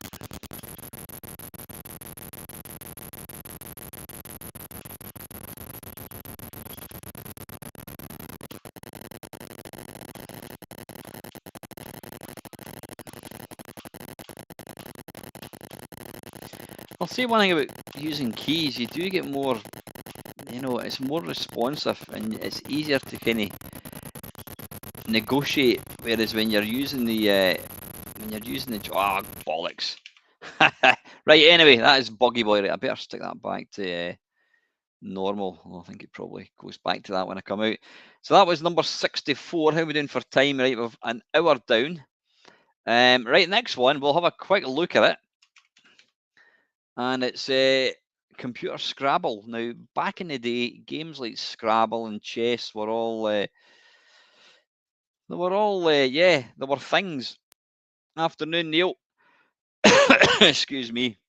I'll say one thing about using keys, you do get more, you know, it's more responsive and it's easier to kind of negotiate, whereas when you're using the oh, bollocks. Right, anyway, that is Buggy Boy. Right, I better stick that back to normal. I think it probably goes back to that when I come out. So that was number 64. How are we doing for time? Right, we've an hour down. Right, next one, we'll have a quick look at it. And it's computer Scrabble. Now, back in the day, games like Scrabble and chess were all yeah, they were things. Afternoon, Neil. Excuse me.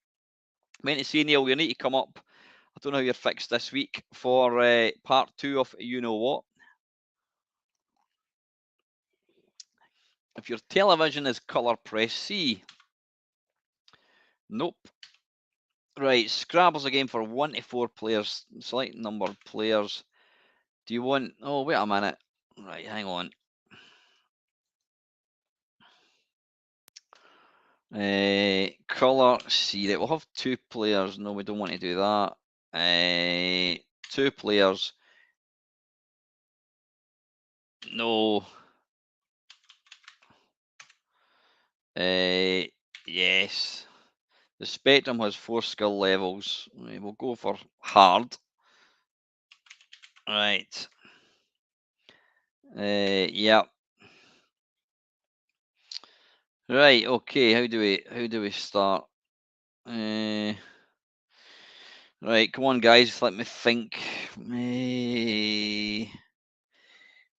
Meant to see, Neil, you need to come up. I don't know how you're fixed this week for part 2 of You Know What. If your television is colour, press C. Nope. Right, Scrabble's a game for 1 to 4 players. Select number of players. Do you want... Oh, wait a minute. Right, hang on. Colour C. Right, we'll have 2 players. No, we don't want to do that. 2 players. No. Yes. The spectrum has 4 skill levels. We'll go for hard. Right. Yeah. Right. Okay. How do we start? Right. Come on, guys. Let me think.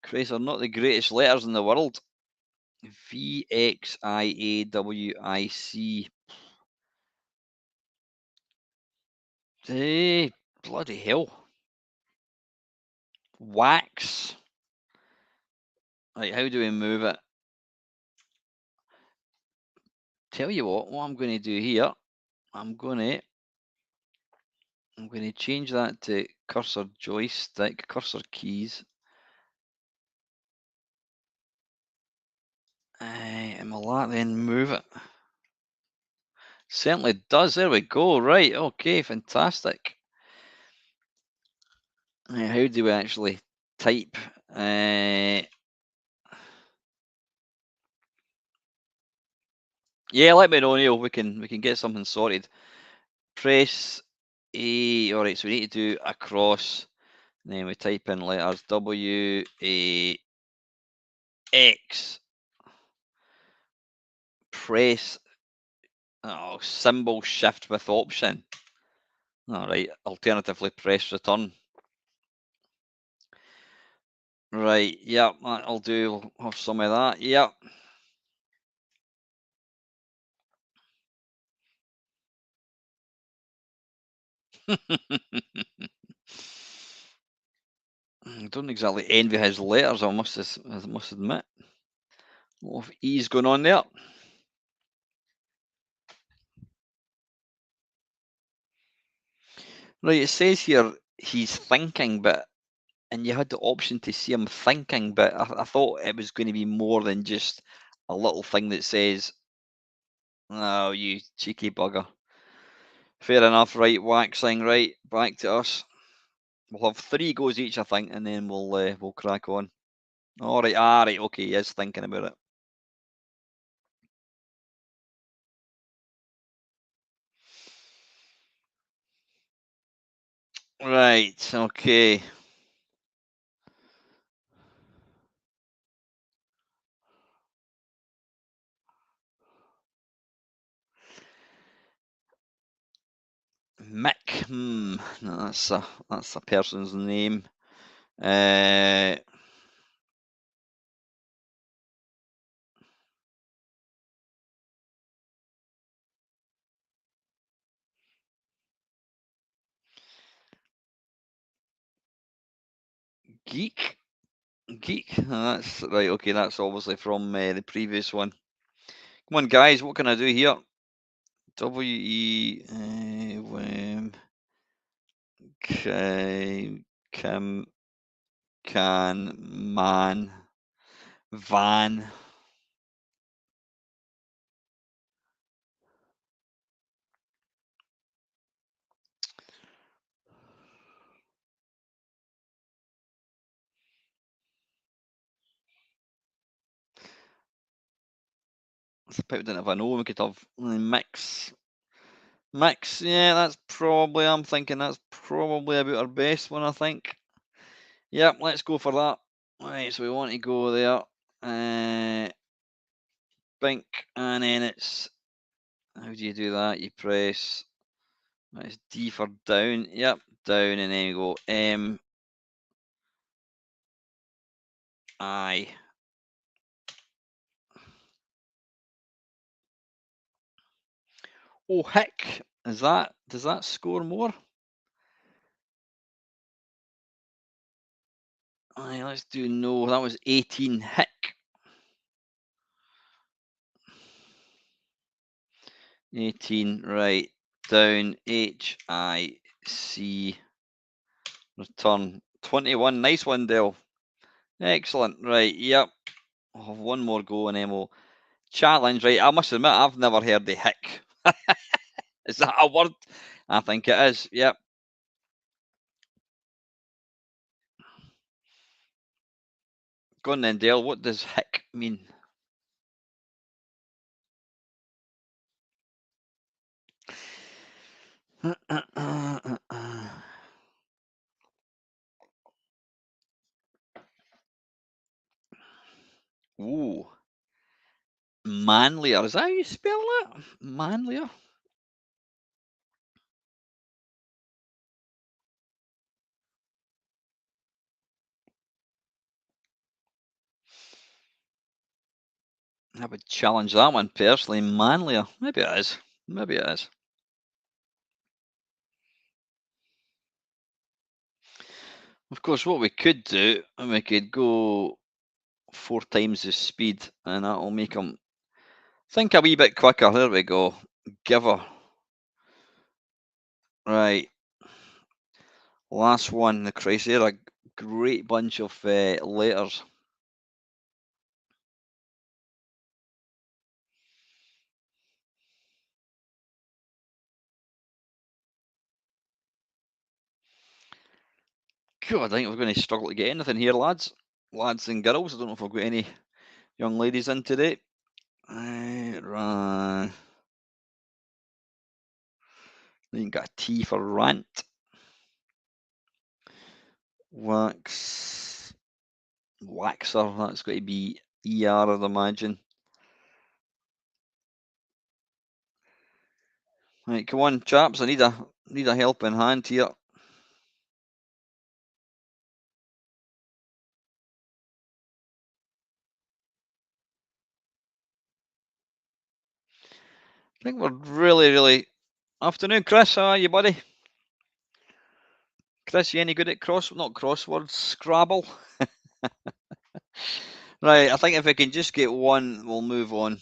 Christ, are not the greatest letters in the world. VXIAWIC. Bloody hell. Wax. Right, how do we move it? Tell you what I'm going to do here, I'm going to change that to cursor joystick, cursor keys. And will that then move it? Certainly does. There we go. Right. Okay. Fantastic. How do we actually type? Yeah, let me know, Neil. We can get something sorted. Press A. All right. So we need to do across. Then we type in letters WAX. Press symbol shift with option. All right. Alternatively, press return. Right. Yep. That'll do. We'll have some of that. Yep. I don't exactly envy his letters, I must admit. A lot of E's going on there. Right, it says here he's thinking, and you had the option to see him thinking, but I thought it was going to be more than just a little thing that says, "Oh, you cheeky bugger." Fair enough, right? Waxing, right? Back to us. We'll have 3 goes each, I think, and then we'll crack on. All right, right, okay. He is thinking about it. Right, okay. Mick. No, that's a person's name. Geek. Geek. That's right. Okay, that's obviously from the previous one. Come on, guys. What can I do here? W-E... Kim, can, man, van. Let's put it if I know. We could have mix. Mix, yeah, that's probably, I'm thinking that's probably about our best one, I think. Yep, let's go for that. Right, so we want to go there. Bink, and then it's, how do you do that? You press, it's D for down. Yep, down, and then you go M, I. Oh, heck, does that score more? Aye, let's do no. That was 18. Hick. 18. Right. Down. HIC. Return. 21. Nice one, Dale. Excellent. Right. Yep. I'll have one more go and then we'll challenge. Right. I must admit, I've never heard the hick. Is that a word? I think it is. Yep. Go on then, Dale. What does hick mean? Ooh. Manlier. Is that how you spell it? Manlier? I would challenge that one personally. Manlier. Maybe it is. Maybe it is. Of course, what we could do, we could go 4 times the speed, and that'll make them think a wee bit quicker. There we go. Giver. Right. Last one. The Christ, they're a great bunch of letters. God, I think we're going to struggle to get anything here, lads. Lads and girls. I don't know if I've got any young ladies in today. Right. Then you got a T for rant. Wax. Waxer. That's got to be ER, I'd imagine. Right, come on, chaps. I need a helping hand here. I think we're really afternoon, Chris. How are you, buddy? Chris, you any good at not crosswords, Scrabble? Right, I think if we can just get one, we'll move on.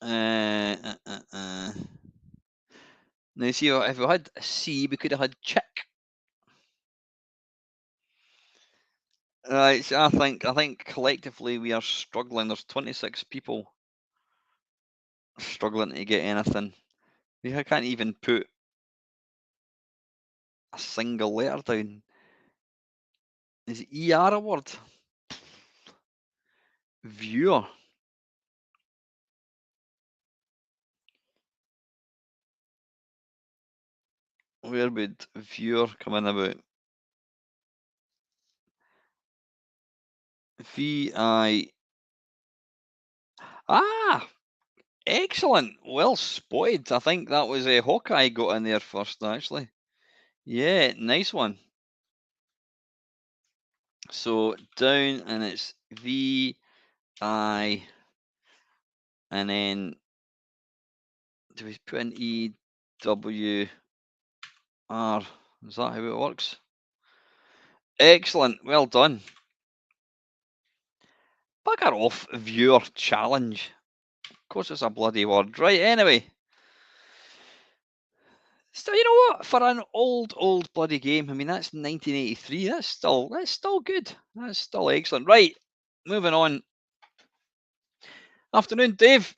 Now, see, if we had C, we could have had chick. Right, so I think collectively we are struggling. There's 26 people struggling to get anything. I can't even put a single letter down. Is ER a word? Viewer. Where would viewer come in about? VI. Ah, excellent. Well spotted. I think that was a Hawkeye got in there first, actually. Yeah, nice one. So down and it's VI, and then do we put in EWR? Is that how it works? Excellent. Well done. Bugger off, viewer challenge. Of course, it's a bloody word. Right, anyway. Still, you know what? For an old bloody game, I mean, that's 1983. That's still good. That's still excellent. Right, moving on. Afternoon, Dave.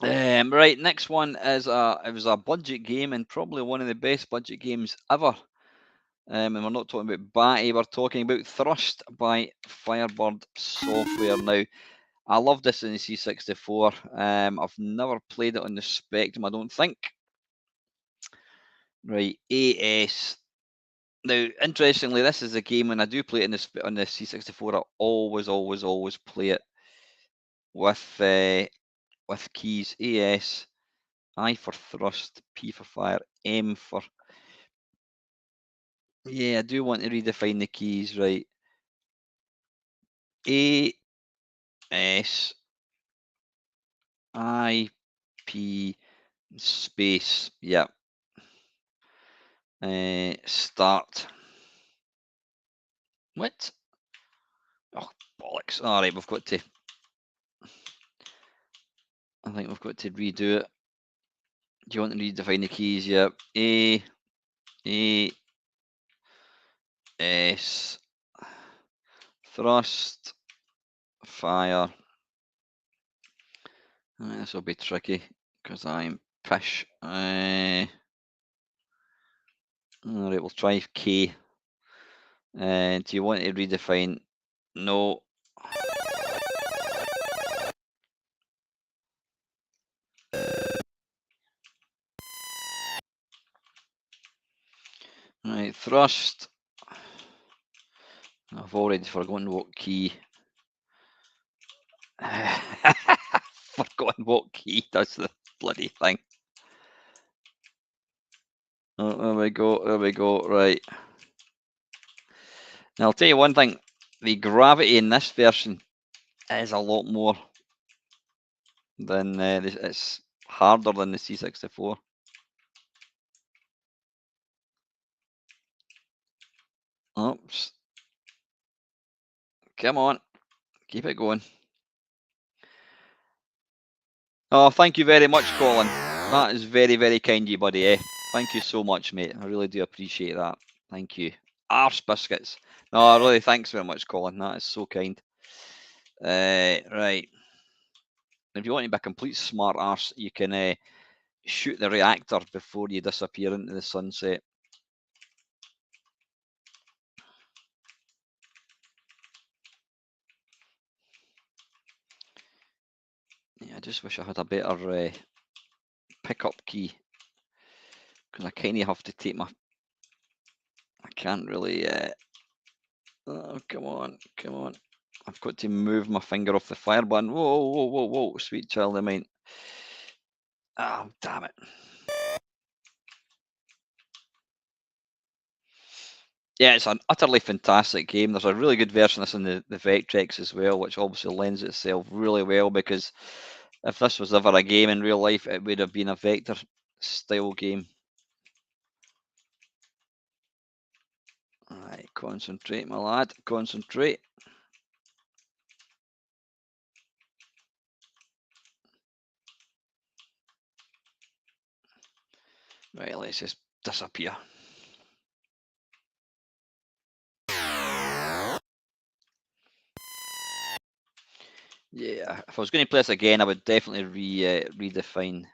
Right, next one is it was a budget game and probably one of the best budget games ever. And we're not talking about Batty, we're talking about Thrust by Firebird Software. Now, I love this in the C64. I've never played it on the Spectrum, I don't think. Right, AS. Now, interestingly, this is a game when I do play it on the C64. I always play it with keys. AS, I for thrust, P for fire, M for. Yeah, I do want to redefine the keys, right? A S I P space. Yeah. Start. What? Oh, bollocks. All right, we've got to. I think we've got to redo it. Do you want to redefine the keys? Yeah. A S thrust fire. This will be tricky because I'm pish. Alright, we'll try K. Do you want to redefine? No. Right, thrust. I've already forgotten what key. Forgotten what key does the bloody thing. Oh, there we go, right. Now, I'll tell you one thing. The gravity in this version is a lot more than it's harder than the C64. Oops. Come on. Keep it going. Oh, thank you very much, Colin. That is very kind of you, buddy. Thank you so much, mate. I really do appreciate that. Thank you. Arse biscuits. No, really, thanks very much, Colin. That is so kind. Right. If you want to be a complete smart arse, you can shoot the reactor before you disappear into the sunset. Yeah, I just wish I had a better pickup key because I kind of have to take my. I can't really. Oh, come on. I've got to move my finger off the fire button. Whoa, sweet child of mine. Oh, damn it. Yeah, it's an utterly fantastic game. There's a really good version of this in the Vectrex as well, which obviously lends itself really well because if this was ever a game in real life, it would have been a Vector style game. Alright, concentrate, my lad. Concentrate. Right, let's just disappear. Yeah, if I was going to play this again, I would definitely redefine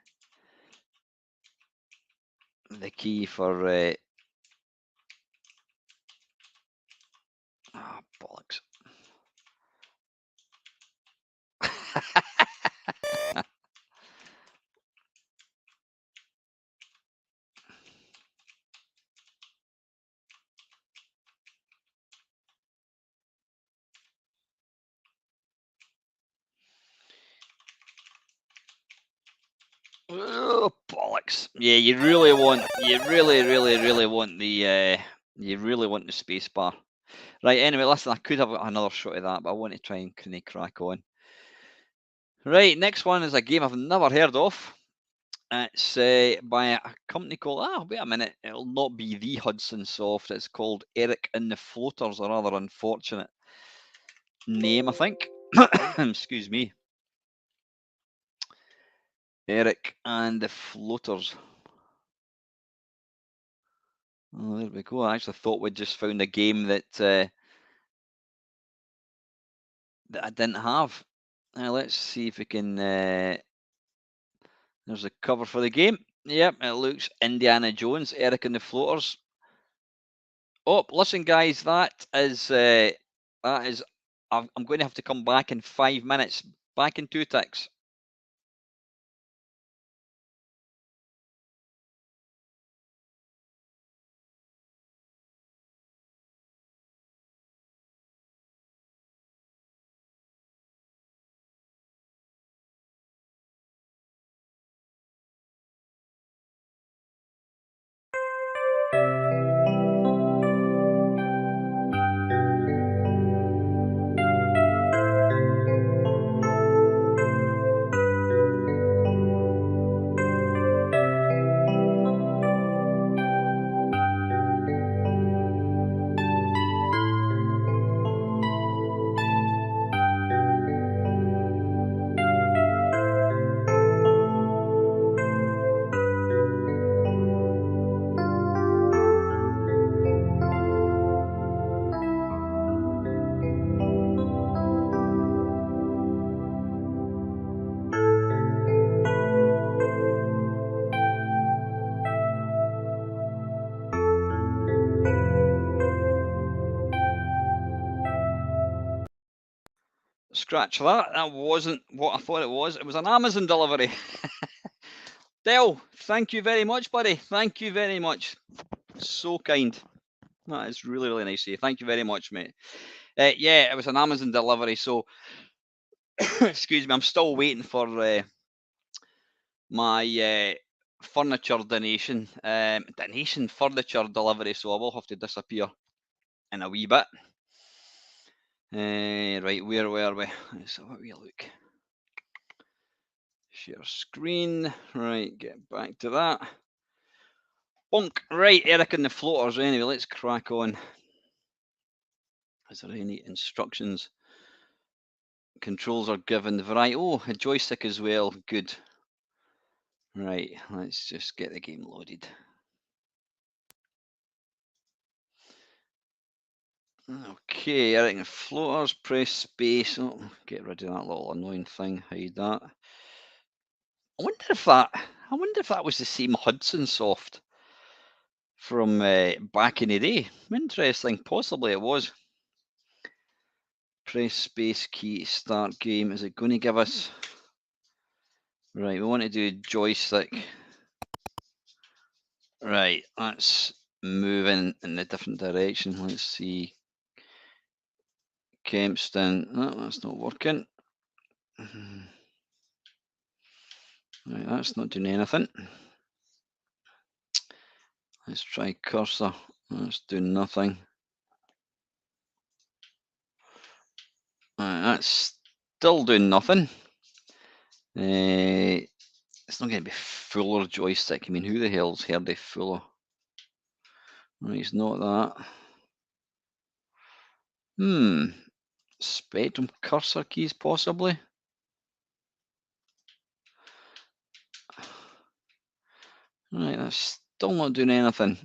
the key for. Oh, bollocks. Oh, bollocks. Yeah, you really want the space bar. Right, anyway, listen, I could have another shot of that, but I want to try and kind of crack on. Right, next one is a game I've never heard of. It's by a company called, wait a minute, it'll not be the Hudson Soft. It's called Eric and the Floaters, a rather unfortunate name, I think. Excuse me. Eric and the Floaters. Oh, there we go. I actually thought we'd just found a game that that I didn't have. Let's see if we can. There's a cover for the game. Yep, it looks Indiana Jones, Eric and the Floaters. Oh, listen, guys, that is. I'm going to have to come back in 5 minutes. Back in 2 ticks. Scratch that. That wasn't what I thought it was. It was an Amazon delivery. Dell, thank you very much, buddy. Thank you very much. So kind. That is really, really nice of you. Thank you very much, mate. Yeah, it was an Amazon delivery. So, excuse me, I'm still waiting for my furniture donation. Furniture delivery. So I will have to disappear in a wee bit. Right, where were we? Let's have a wee look. Share screen. Right, get back to that. Bonk. Right, Eric and the Floaters. Anyway, let's crack on. Is there any instructions? Controls are given. Variety. Oh, a joystick as well. Good. Right, let's just get the game loaded. Okay, Eric and the Floaters. Press space. Oh, get rid of that little annoying thing. Hide that. I wonder if that was the same Hudson Soft from back in the day. Interesting. Possibly it was. Press space key to start game. Is it going to give us... Right, we want to do joystick. Right, let's move in a different direction. Let's see. Kempston. Oh, that's not working. Right, that's not doing anything. Let's try cursor. That's doing nothing. Right, that's still doing nothing. It's not going to be Fuller joystick. I mean, who the hell's heard of Fuller? Right, it's not that. Spectrum cursor keys, possibly. Right, that's still not doing anything.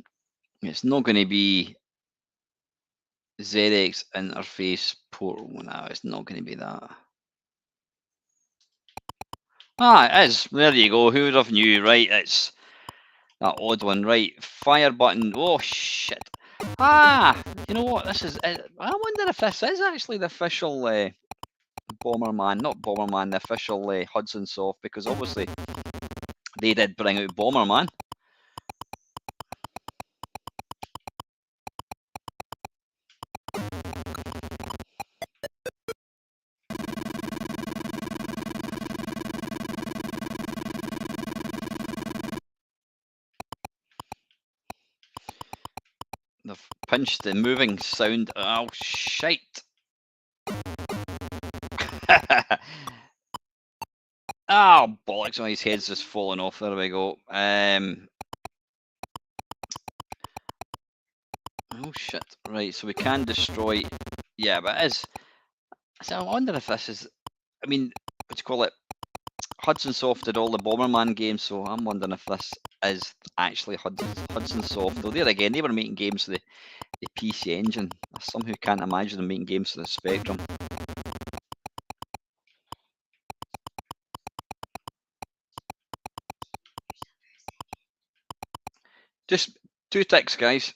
It's not going to be ZX interface port. No, it's not going to be that. It is. There you go. Who would have knew? Right, it's that odd one. Right, fire button. Oh, shit. You know what? This is... I wonder if this is actually the official Bomberman. Not Bomberman, the official Hudson Soft, because obviously they did bring out Bomberman. They've pinched the moving sound. Oh, shite. Ah, bollocks! My head's just falling off. There we go. Oh shit! Right, so we can destroy. Yeah, but it is. So I wonder if this is. I mean, what do you call it? Hudson Soft did all the Bomberman games, so I'm wondering if this is actually Hudson Soft. Though there again, they were making games for the PC Engine. I somehow can't imagine them making games for the Spectrum. Just 2 ticks, guys.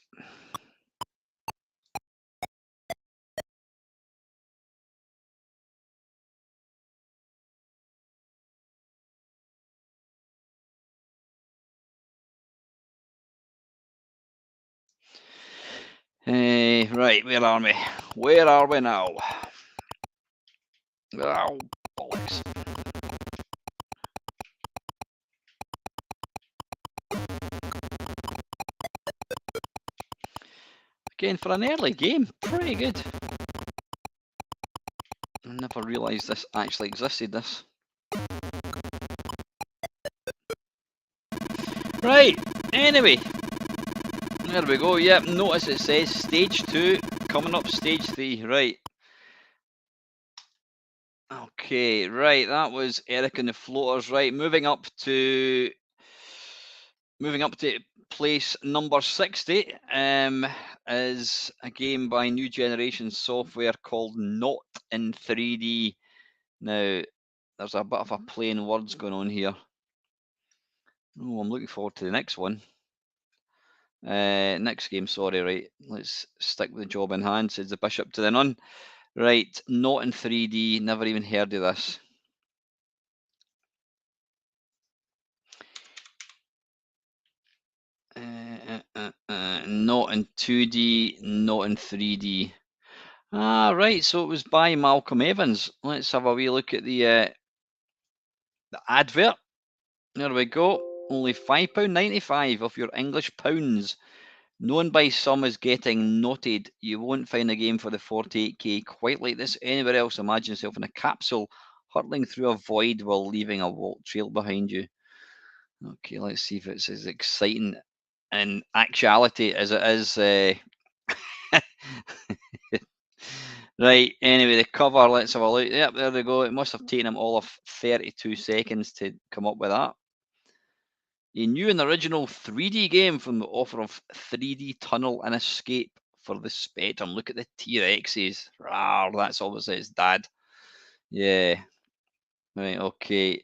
Right, where are we? Where are we now? Oh, bollocks. Again, for an early game, pretty good. I never realised this actually existed, this. Right, anyway. There we go, yep, notice it says stage 2, coming up stage 3, right. Okay, right, that was Eric and the Floaters, right, moving up to place number 60, is a game by New Generation Software called Not in 3D. Now, there's a bit of a play in words going on here. Oh, I'm looking forward to the next one. Next game, sorry, right. Let's stick with the job in hand, says the Bishop to the Nun. Right, Not in 3D, never even heard of this. Not in 2D, not in 3D. Ah, right, so it was by Malcolm Evans. Let's have a wee look at the advert. There we go. Only £5.95 of your English pounds. Known by some as getting knotted, you won't find a game for the 48k quite like this anywhere else. Imagine yourself in a capsule, hurtling through a void while leaving a walk trail behind you. Okay, let's see if it's as exciting in actuality as it is. Right, anyway, the cover, let's have a look. Yep, there we go. It must have taken him all of 32 seconds to come up with that. A new and original 3D game from the author of 3D Tunnel and Escape for the Spectrum. Look at the T-Rexes. Rawr, that's obviously his dad. Yeah. Right, okay.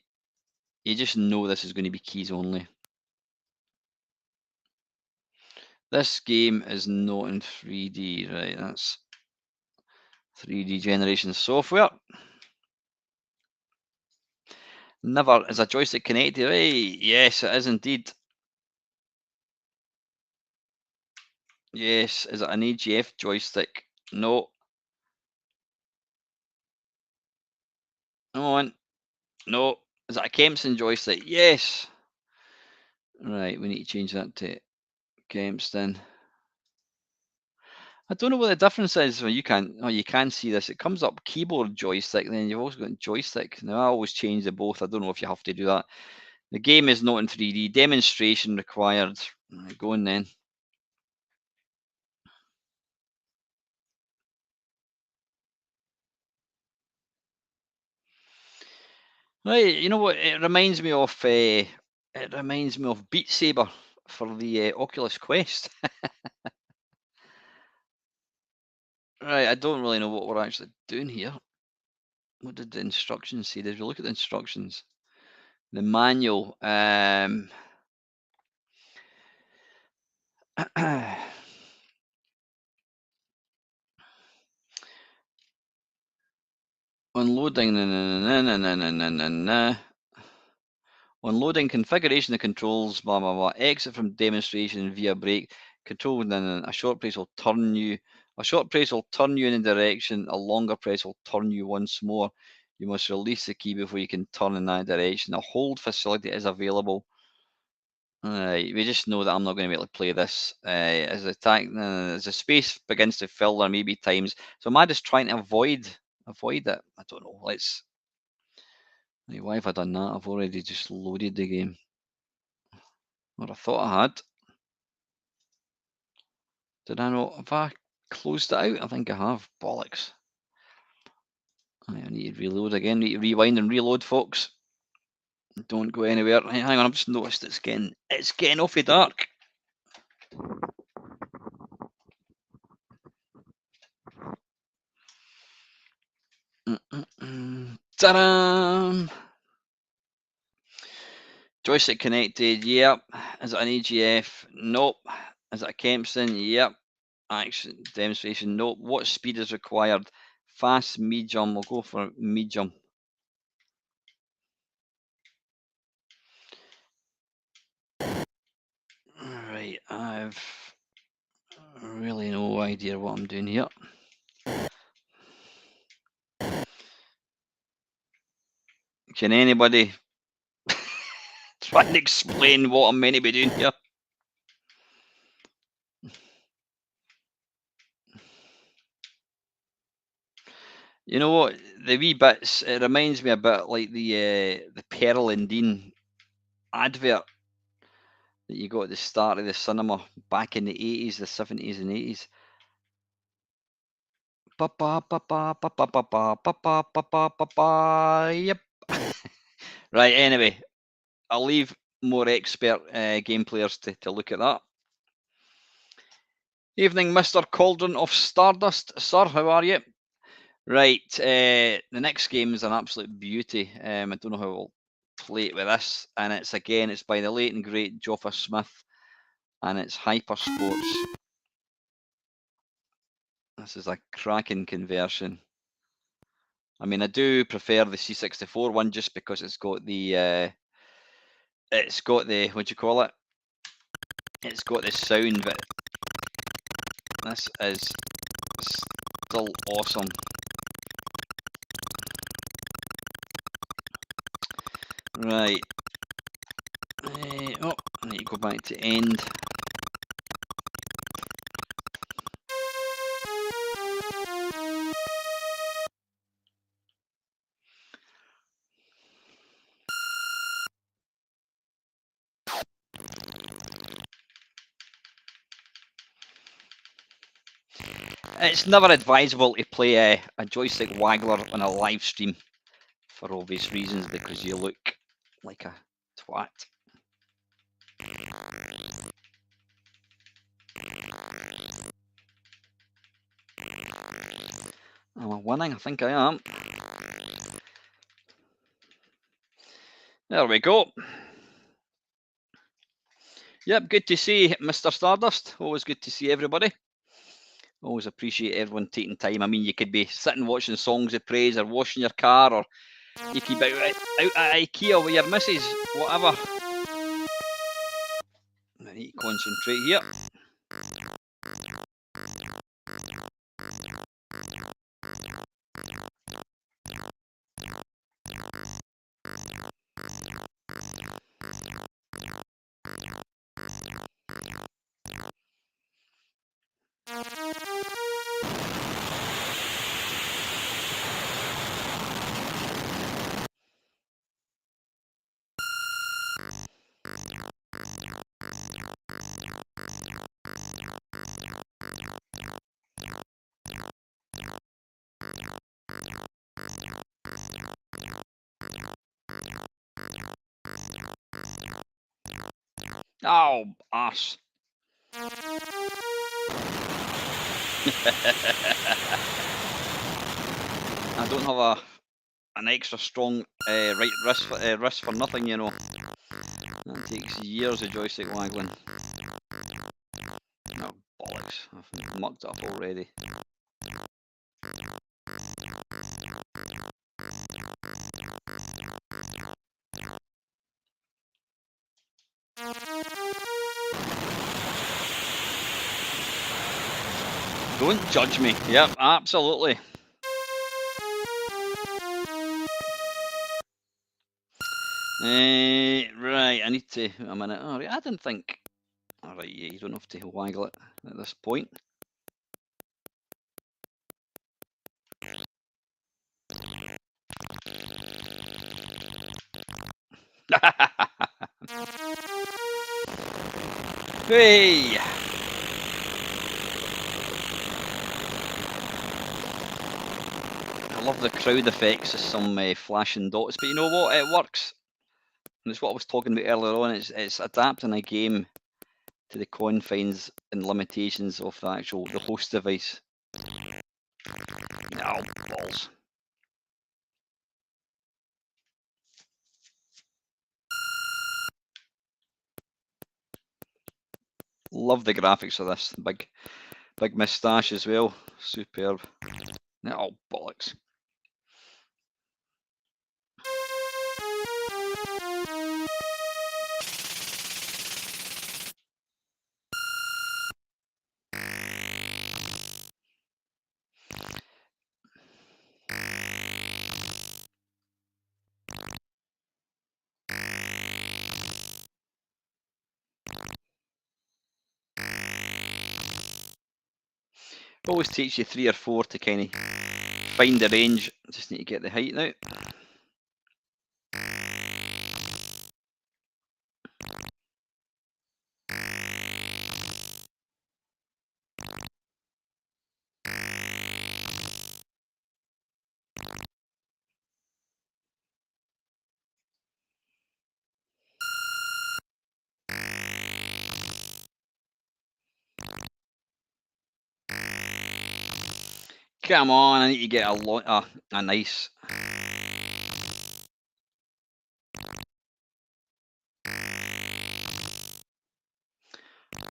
You just know this is going to be keys only. This game is not in 3D. Right, that's 3D Generation Software. Never is a joystick connected. Hey, yes, it is indeed. Yes, is it an AGF joystick? No. Come on. No. Is it a Kempston joystick? Yes. Right, we need to change that to Kempston. I don't know what the difference is when you can see this. It comes up keyboard joystick, and then you've also got joystick. Now I always change the both. I don't know if you have to do that. The game is not in 3D. Demonstration required. Right, go on then. Right, you know what? It reminds me of Beat Saber for the Oculus Quest. Right, I don't really know what we're actually doing here. What did the instructions say? Did we look at the instructions? The manual. Unloading. Unloading configuration of controls. Blah blah blah. Exit from demonstration via break. Control. A short press will turn you. A short press will turn you in a direction. A longer press will turn you once more. You must release the key before you can turn in that direction. A hold facility is available. We just know that I'm not going to be able to play this. As the space begins to fill, there may be times. So am I just trying to avoid it? I don't know. Right, why have I done that? I've already just loaded the game. Or I thought I had. Did I not? Have I closed it out? I think I have. Bollocks. I need to reload again. Need to rewind and reload, folks. Don't go anywhere. Hey, hang on, I've just noticed it's getting awfully dark. Ta-da! Joystick connected, yep. Is it an AGF? Nope. Is it a Kempston? Yep. Action demonstration, nope. What speed is required? Fast, medium. We'll go for medium. Right, I've really no idea what I'm doing here. Can anybody try and explain what I'm meant to be doing here? You know what? The wee bits, it reminds me a bit like the Pearl and Dean advert that you got at the start of the cinema back in the 80s, the 70s and 80s. Yep. Right, anyway, I'll leave more expert game players to look at that. Evening, Mr. Cauldron of Stardust. Sir, how are you? Right, the next game is an absolute beauty. I don't know how we'll play it with this. And it's by the late and great Joffa Smith. And it's Hyper Sports. This is a cracking conversion. I mean, I do prefer the C64 one just because it's got the what do you call it? It's got the sound, but this is still awesome. Right. Oh, I need to go back to end. It's never advisable to play a joystick waggler on a live stream for obvious reasons because you look like a twat. Am I winning? I think I am. There we go. Yep, good to see Mr. Stardust. Always good to see everybody. Always appreciate everyone taking time. I mean, you could be sitting watching songs of praise or washing your car, or you could be out at IKEA with your missus, whatever. I need to concentrate here. Oh, arse. I don't have an extra strong right wrist for nothing, you know. That takes years of joystick waggling. Oh, bollocks. I've mucked up already. Don't judge me. Yep, absolutely. Right, I need to. A minute. Oh, I didn't think. Alright, yeah, you don't have to waggle it at this point. Hey! I love the crowd effects of some flashing dots, but you know what? It works. And it's what I was talking about earlier on. It's adapting a game to the confines and limitations of the host device. No, balls. Love the graphics of this. Big moustache as well. Superb. No, bollocks. Always takes you 3 or 4 to kind of find the range. Just need to get the height now. Come on, I need to get a nice.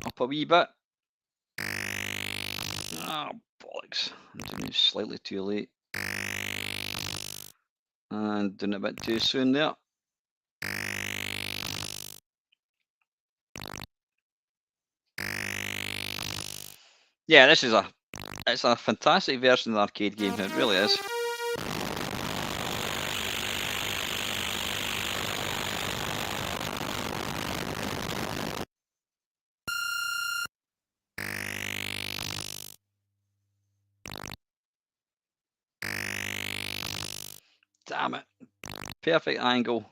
Up a wee bit. Oh, bollocks. I'm doing it slightly too late. And doing it a bit too soon there. Yeah, it's a fantastic version of the arcade game. It really is. Damn it. Perfect angle.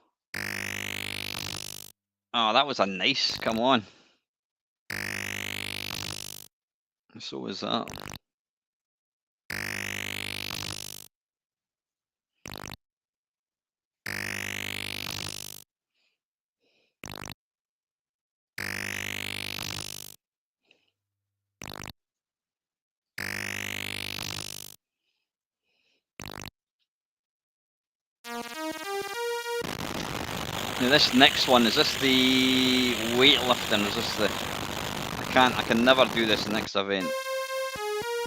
Oh, that was a nice. Come on. So was that. Now this next one, is this the weightlifting? Is this the... I can never do this next event.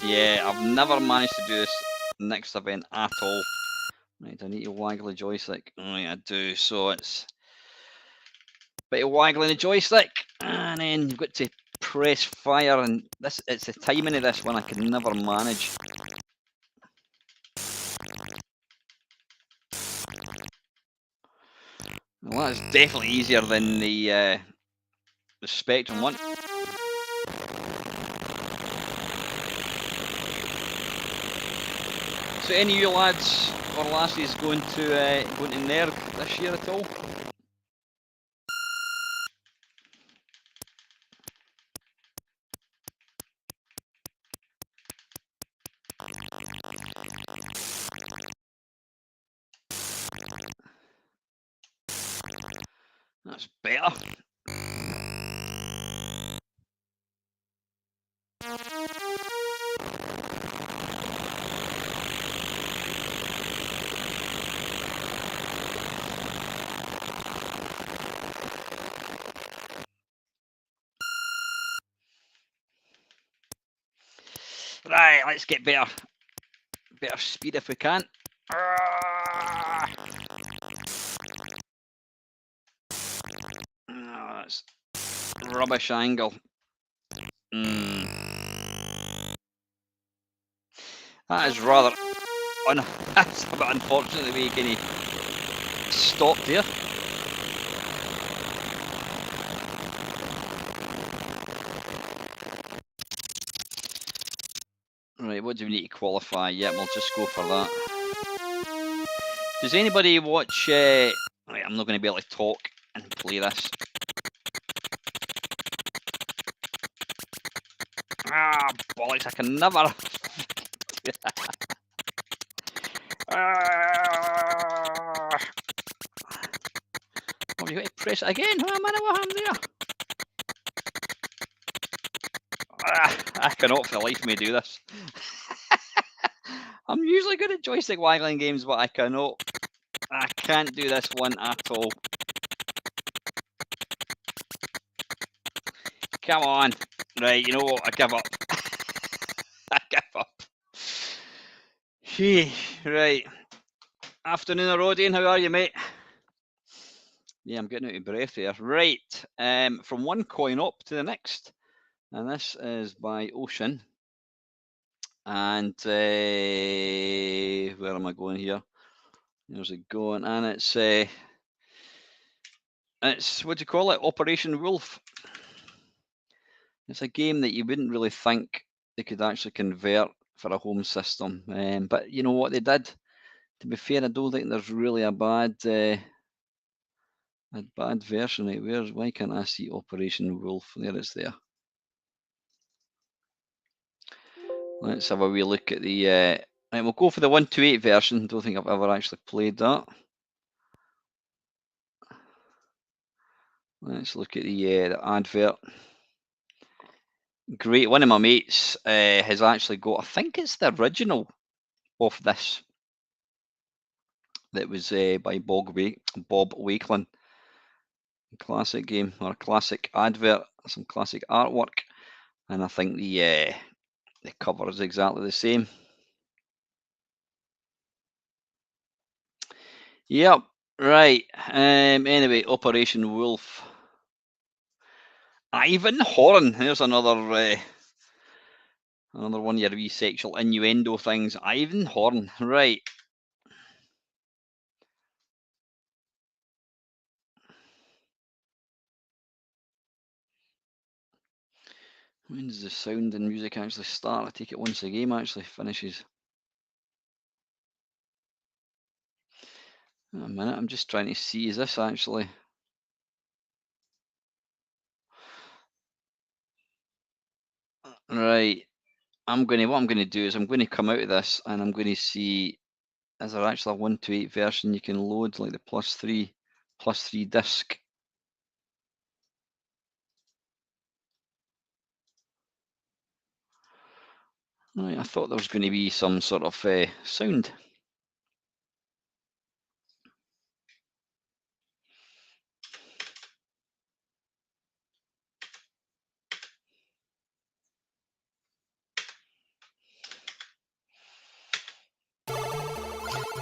Yeah, I've never managed to do this next event at all. Right, I need to waggle the joystick. Oh yeah, I do. So it's a bit of waggling the joystick, and then you've got to press fire, and it's the timing of this one I can never manage. Well, that's definitely easier than the Spectrum one. So any of you lads or lassies going to Nerd this year at all? That's better. Right, let's get better speed if we can. Oh, that's rubbish angle. That is rather that's a bit unfortunate the way you kind of stopped there. Right, what do we need to qualify? Yeah, we'll just go for that. Does anybody watch... Right, I'm not going to be able to talk and play this. bollocks, I can never. Oh, you got to press it again. Oh, man, what happened there? I cannot for the life of me do this. I'm usually good at joystick waggling games, but I cannot. I can't do this one at all. Come on. Right, you know what? I give up. I give up. Right. Afternoon, Rodian. How are you, mate? Yeah, I'm getting out of breath here. Right. From one coin up to the next. And this is by Ocean. And where am I going here? There's it going. And it's what do you call it? Operation Wolf. It's a game that you wouldn't really think they could actually convert for a home system. But you know what they did? To be fair, I don't think there's really a bad version. Right? Why can't I see Operation Wolf? There it's there. Let's have a wee look at the. Right, we'll go for the 128 version. Don't think I've ever actually played that. Let's look at the advert. Great. One of my mates has actually got. I think it's the original of this. That was by Bob Wakelin. Classic game or classic advert. Some classic artwork, and I think the cover is exactly the same. Yep. Right. Anyway, Operation Wolf. Ivan Horn. There's another one of your wee sexual innuendo things. Ivan Horn. Right. When does the sound and music actually start? I take it once the game actually finishes. A minute, I'm just trying to see. Is this actually? Right. What I'm going to do is I'm going to come out of this and I'm going to see, is there actually a 128 version you can load, like the +3 disc? Right, I thought there was going to be some sort of sound.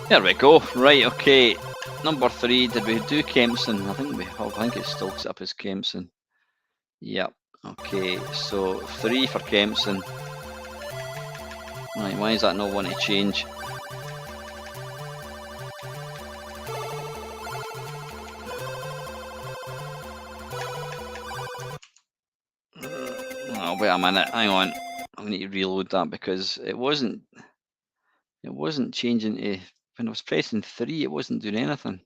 There we go. Right, okay. Number 3, did we do Kempson? I think it's still set up as Kempson. Yep. Okay, so 3 for Kempson. Right, why is that not want to change? Oh, wait a minute, hang on. I need to reload that because it wasn't changing to, when I was pressing 3, it wasn't doing anything.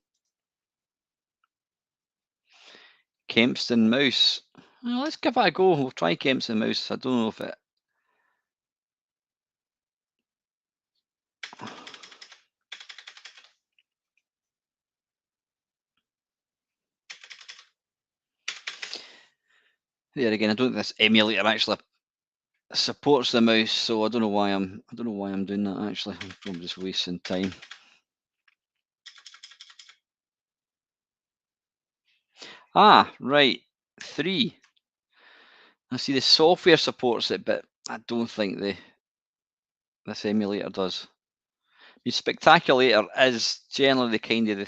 Kempston mouse. Well, let's give it a go. We'll try Kempston mouse. I don't know if it. There again, I don't think this emulator actually supports the mouse, so I don't know why I'm doing that actually. I'm probably just wasting time. Ah, right. 3. I see the software supports it, but I don't think this emulator does. The Spectaculator is generally kind of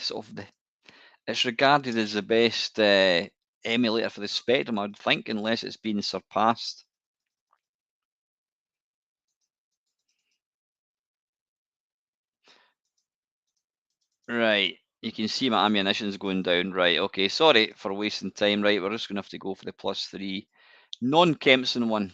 it's regarded as the best emulator for the Spectrum, I would think, unless it's been surpassed. Right, you can see my ammunition's going down. Right, okay, sorry for wasting time. Right, we're just going to have to go for the +3 non-Kempson one.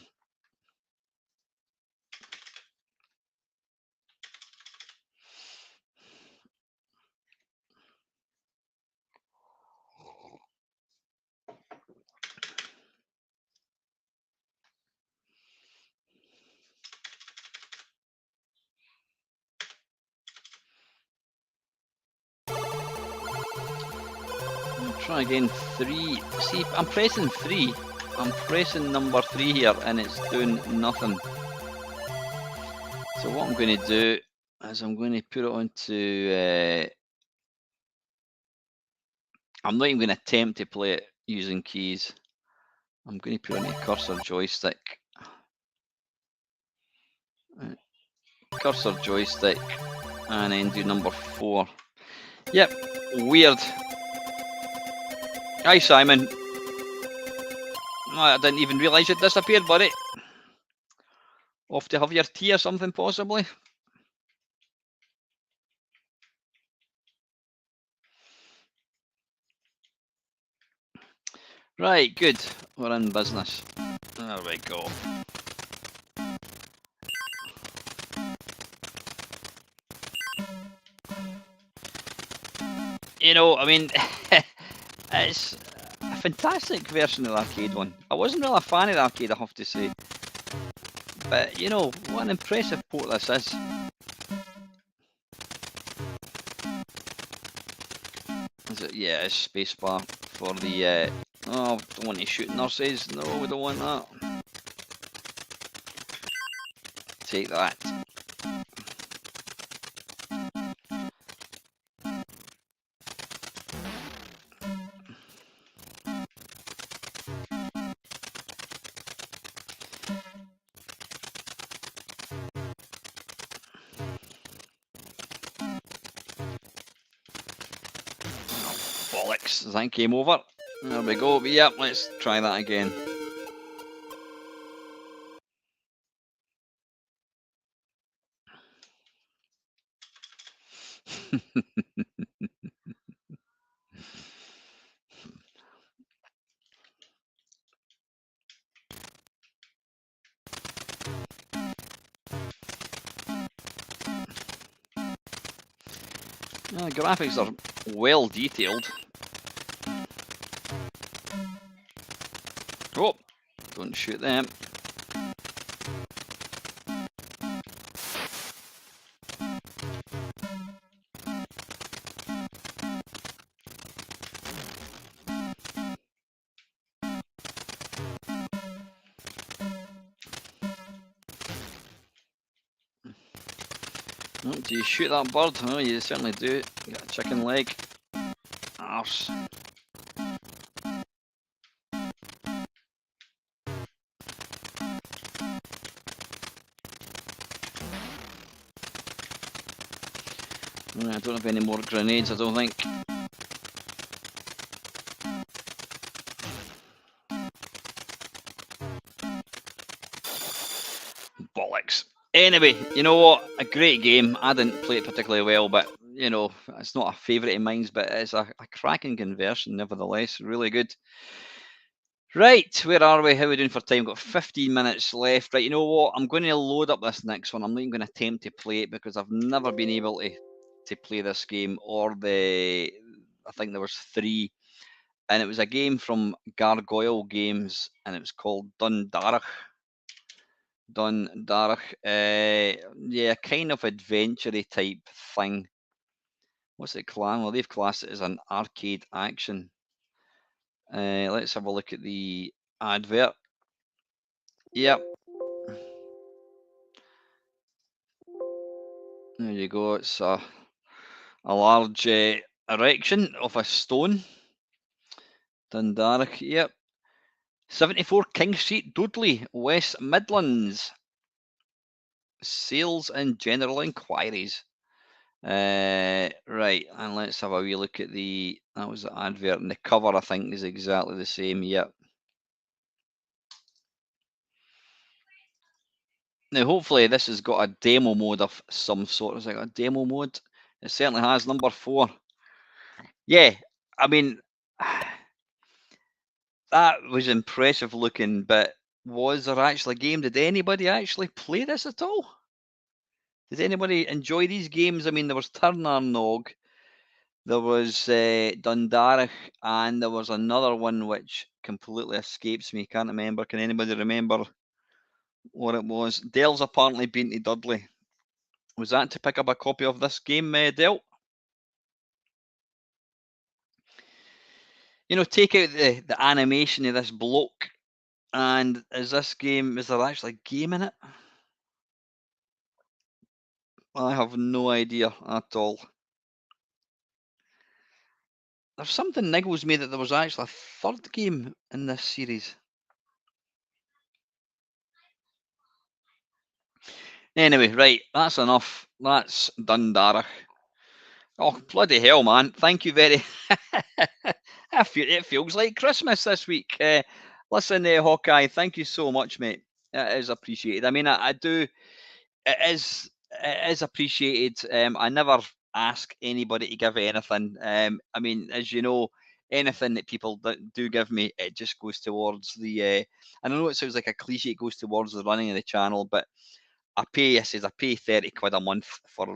try again. 3. See, I'm pressing 3. I'm pressing number 3 here, and it's doing nothing. So what I'm going to do is I'm going to put it onto... I'm not even going to attempt to play it using keys. I'm going to put it on a cursor joystick. Cursor joystick, and then do number 4. Yep, weird. Hi, Simon. I didn't even realise it disappeared, buddy. Off to have your tea or something, possibly? Right, good. We're in business. There we go. You know, I mean, it's a fantastic version of the arcade one. I wasn't really a fan of the arcade, I have to say. But, you know, what an impressive port this is. Is it? Yeah, it's spacebar for the... oh, don't want to shoot nurses. No, we don't want that. Take that. Bollocks, is that game over? There we go. But yep, let's try that again. The graphics are well detailed. Oh, don't shoot them. Oh, do you shoot that bird? Oh, you certainly do. You got a chicken leg. Arse. I don't have any more grenades, I don't think. Bollocks. Anyway, you know what? A great game. I didn't play it particularly well, but, you know, it's not a favourite of mine, but it's a cracking conversion, nevertheless. Really good. Right, where are we? How are we doing for time? Got 15 minutes left. Right, you know what? I'm going to load up this next one. I'm not even going to attempt to play it because I've never been able to play this game or I think there was 3. And it was a game from Gargoyle Games, and it was called Dundarach. Yeah, kind of adventure-y type thing. What's it classed? Well, they've classed it as an arcade action. Let's have a look at the advert. Yep. There you go. It's a large erection of a stone. Dundarach. Yep. 74 King Street, Dudley, West Midlands. Sales and general inquiries. Right, and let's have a wee look at that was the advert, and the cover I think is exactly the same. Yep. Now hopefully this has got a demo mode of some sort. Has it got a demo mode? It certainly has. Number 4. Yeah, I mean that was impressive looking, but was there actually a game? Did anybody actually play this at all? Did anybody enjoy these games? I mean, there was Turner Nog, there was Dundarach, and there was another one which completely escapes me. Can't remember. Can anybody remember what it was? Dell's apparently been to Dudley. Was that to pick up a copy of this game, Dell? take out the animation of this bloke, and is there actually a game in it? I have no idea at all. There's something niggles me that there was actually a third game in this series. Anyway, right, that's enough. That's done, Darach. Oh, bloody hell, man. Thank you very... It feels like Christmas this week. Listen, Hawkeye, thank you so much, mate. It is appreciated. I mean, I do... It is appreciated. I never ask anybody to give anything. I mean, as you know, anything that people do give me, it just goes towards the... and I know it sounds like a cliche, it goes towards the running of the channel, but I pay 30 quid a month for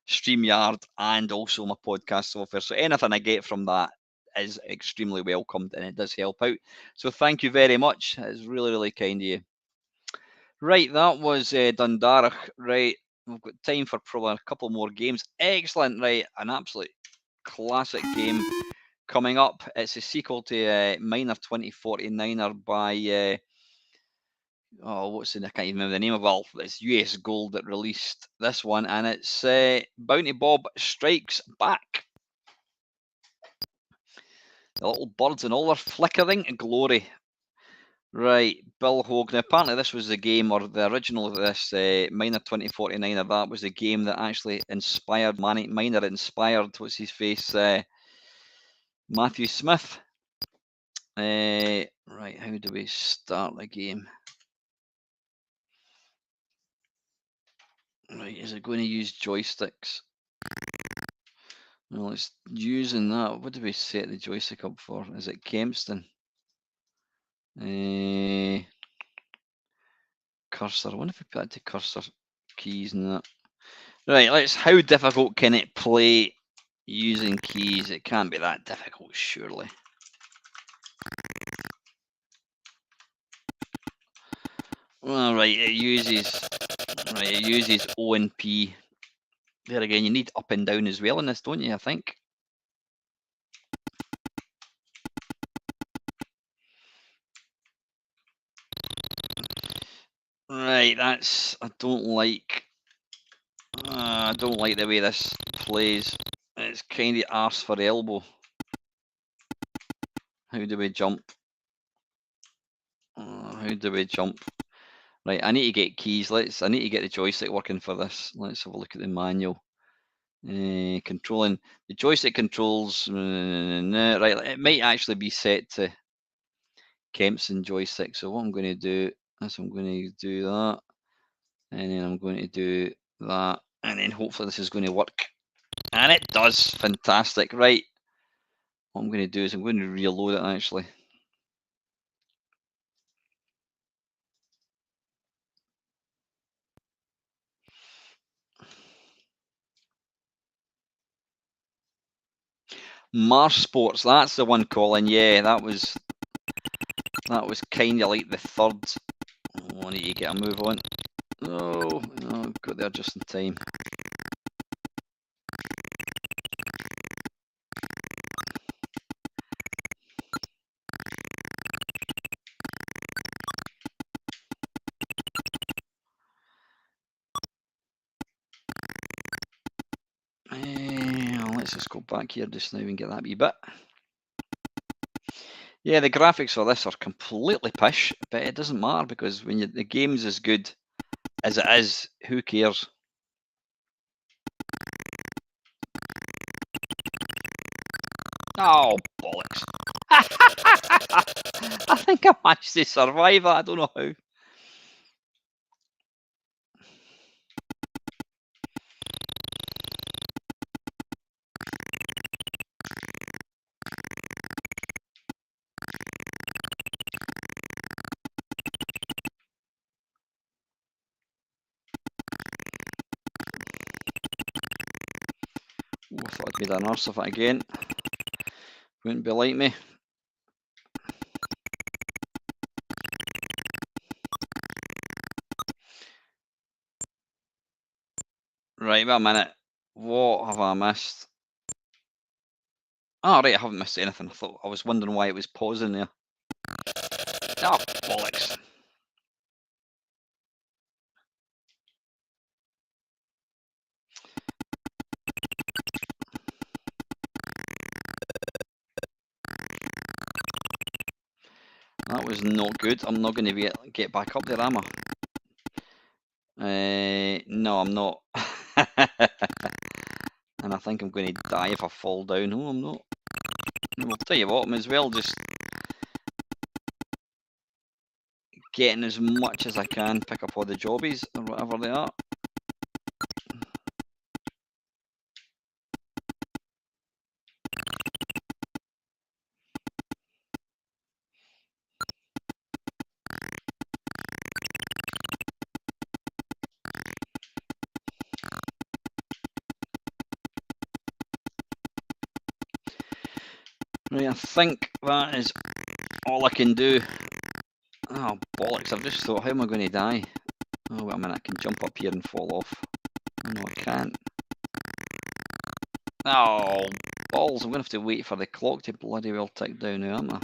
StreamYard and also my podcast software. So anything I get from that is extremely welcomed and it does help out. So thank you very much. It's really, really kind of you. Right, that was Dundarach. Right, we've got time for probably a couple more games. Excellent, right, an absolute classic game coming up. It's a sequel to Miner 2049er by what's the I can't even remember the name of. Well, it's US Gold that released this one, and it's Bounty Bob Strikes Back. The little birds and all their flickering glory. Right, Bill Hogan. Apparently, this was the game, or the original of this Miner 2049er. That was the game that actually inspired Miner. Inspired what's his face, Matthew Smith. Right, how do we start the game? Right, is it going to use joysticks? Well, it's using that. What do we set the joystick up for? Is it Kempston? Cursor. I wonder if we put that to cursor keys and that. Right, how difficult can it play using keys? It can't be that difficult, surely. All right, it uses O and P. There again, you need up and down as well in this, don't you? I think. Right, I don't like the way this plays. It's kind of arse for elbow. How do we jump? How do we jump? Right, I need to get keys. I need to get the joystick working for this. Let's have a look at the manual. Controlling the joystick controls. Right, it might actually be set to Kempson joystick. So what I'm going to do is I'm going to do that, and then I'm going to do that, and then hopefully this is going to work. And it does. Fantastic. Right. What I'm going to do is I'm going to reload it actually. Mars Sports, that's the one, Colin. Yeah, that was kind of like the third. I need to get a move on. Oh, got there just in time. Let's just go back here just now and get that wee bit. Yeah, the graphics for this are completely pish, but it doesn't matter because when the game's as good as it is, who cares? Oh, bollocks. I think I managed to survive that. I don't know how. I thought I'd made an arse of it again. Wouldn't be like me. Right, wait a minute. What have I missed? Oh, right, I haven't missed anything. I was wondering why it was pausing there. Oh, bollocks. That was not good. I'm not going to get back up there, am I? No, I'm not. And I think I'm going to die if I fall down. No, I'm not. I'll tell you what, I may as well just getting as much as I can, pick up all the jobbies or whatever they are. Right, I think that is all I can do. Oh, bollocks, I've just thought, how am I going to die? Oh, wait a minute, I can jump up here and fall off. Oh, no, I can't. Oh, balls, I'm going to have to wait for the clock to bloody well tick down now, aren't I?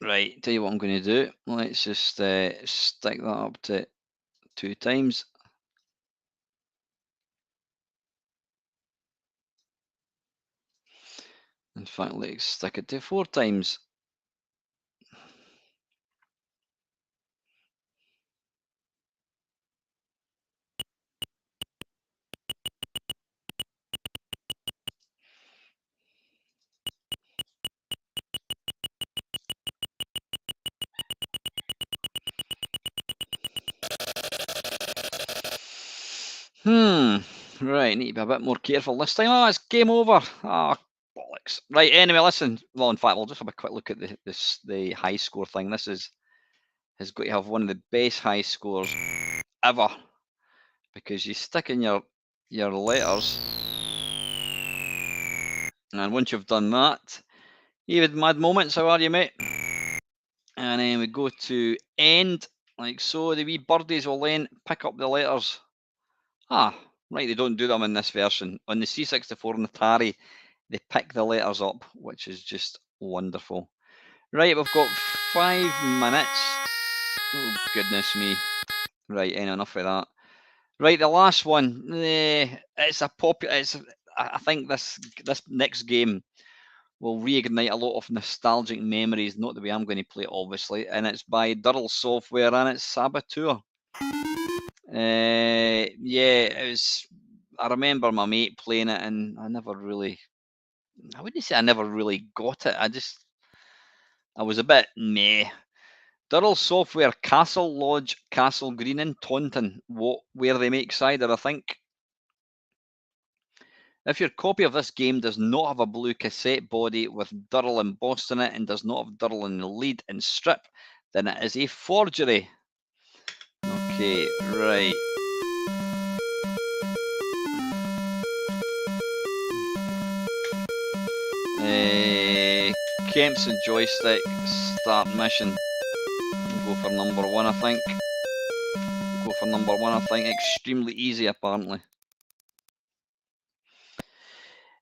Right, tell you what I'm going to do. Let's just stick that up to 2 times. In fact, let's stick it to 4 times. Right, need to be a bit more careful this time. Oh, it's game over. Oh, bollocks. Right, anyway, listen. Well, in fact, we'll just have a quick look at the high score thing. This has got to have one of the best high scores ever, because you stick in your letters, and once you've done that, even mad moments. How are you, mate? And then we go to end, like so. The wee birdies will then pick up the letters. Ah, right, they don't do them in this version. On the C64 and the Atari, they pick the letters up, which is just wonderful. Right, we've got 5 minutes. Oh, goodness me. Right, enough of that. Right, the last one. It's a popular. I think this next game will reignite a lot of nostalgic memories. Not the way I'm going to play it, obviously. And it's by Durrell Software, and it's Saboteur. Yeah, it was. I remember my mate playing it, and I wouldn't say I never really got it. I was a bit meh. Durrell Software, Castle Lodge, Castle Green in Taunton, where they make cider, I think. If your copy of this game does not have a blue cassette body with Durrell embossed in it and does not have Durrell in the lead and strip, then it is a forgery. Okay, right. Kempson joystick, start mission. We'll go for number 1, I think. Go for number 1, I think. Extremely easy, apparently.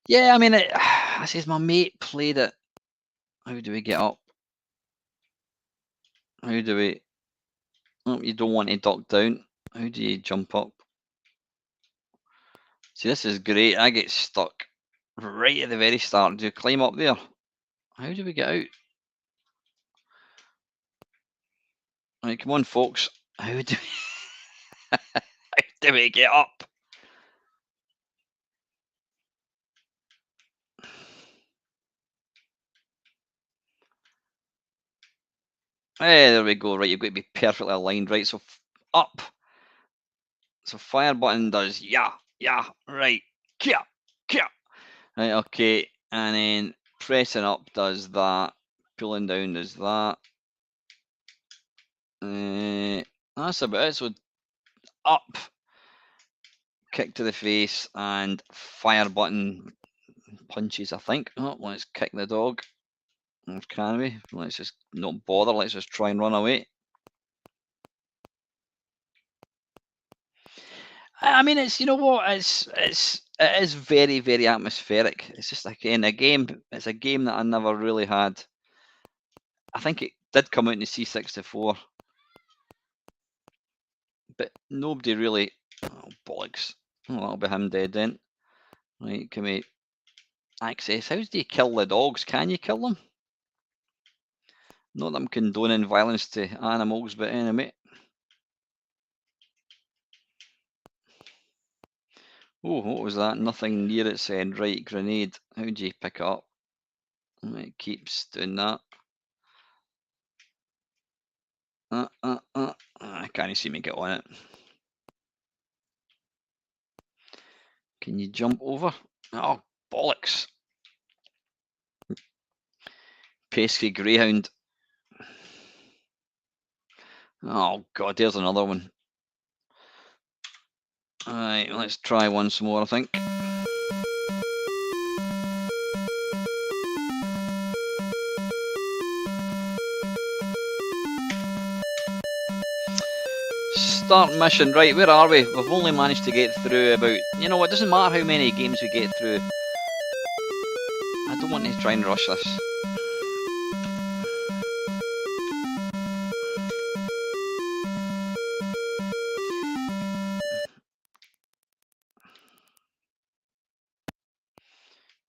Yeah, I mean, I says my mate played it. How do we get up? How do we? Oh, you don't want to duck down. How do you jump up? See, this is great. I get stuck right at the very start. Do you climb up there? How do we get out? Right, come on, folks. How do how do we get up? Hey, there we go. Right, you've got to be perfectly aligned. Right, so up. So fire button does yeah, right, yeah, yeah. Right, okay, and then pressing up does that. Pulling down does that. That's about it. So up, kick to the face, and fire button punches, I think. Oh, let's kick the dog. Can we? Let's just not bother. Let's just try and run away. I mean, it's, you know what? It is very, very atmospheric. It's just again a game. It's a game that I never really had. I think it did come out in the C64, but nobody really. Oh, bollocks! Oh, that'll be him dead then. Right, can we access? How do you kill the dogs? Can you kill them? Not that I'm condoning violence to animals, but anyway. Oh, what was that? Nothing near its end. Right, grenade. How do you pick it up? It keeps doing that. I can't see me get on it. Can you jump over? Oh, bollocks. Pesky greyhound. Oh, God, there's another one. Alright, let's try once more, I think. Start mission. Right, where are we? We've only managed to get through about... You know what, it doesn't matter how many games we get through. I don't want to try and rush this.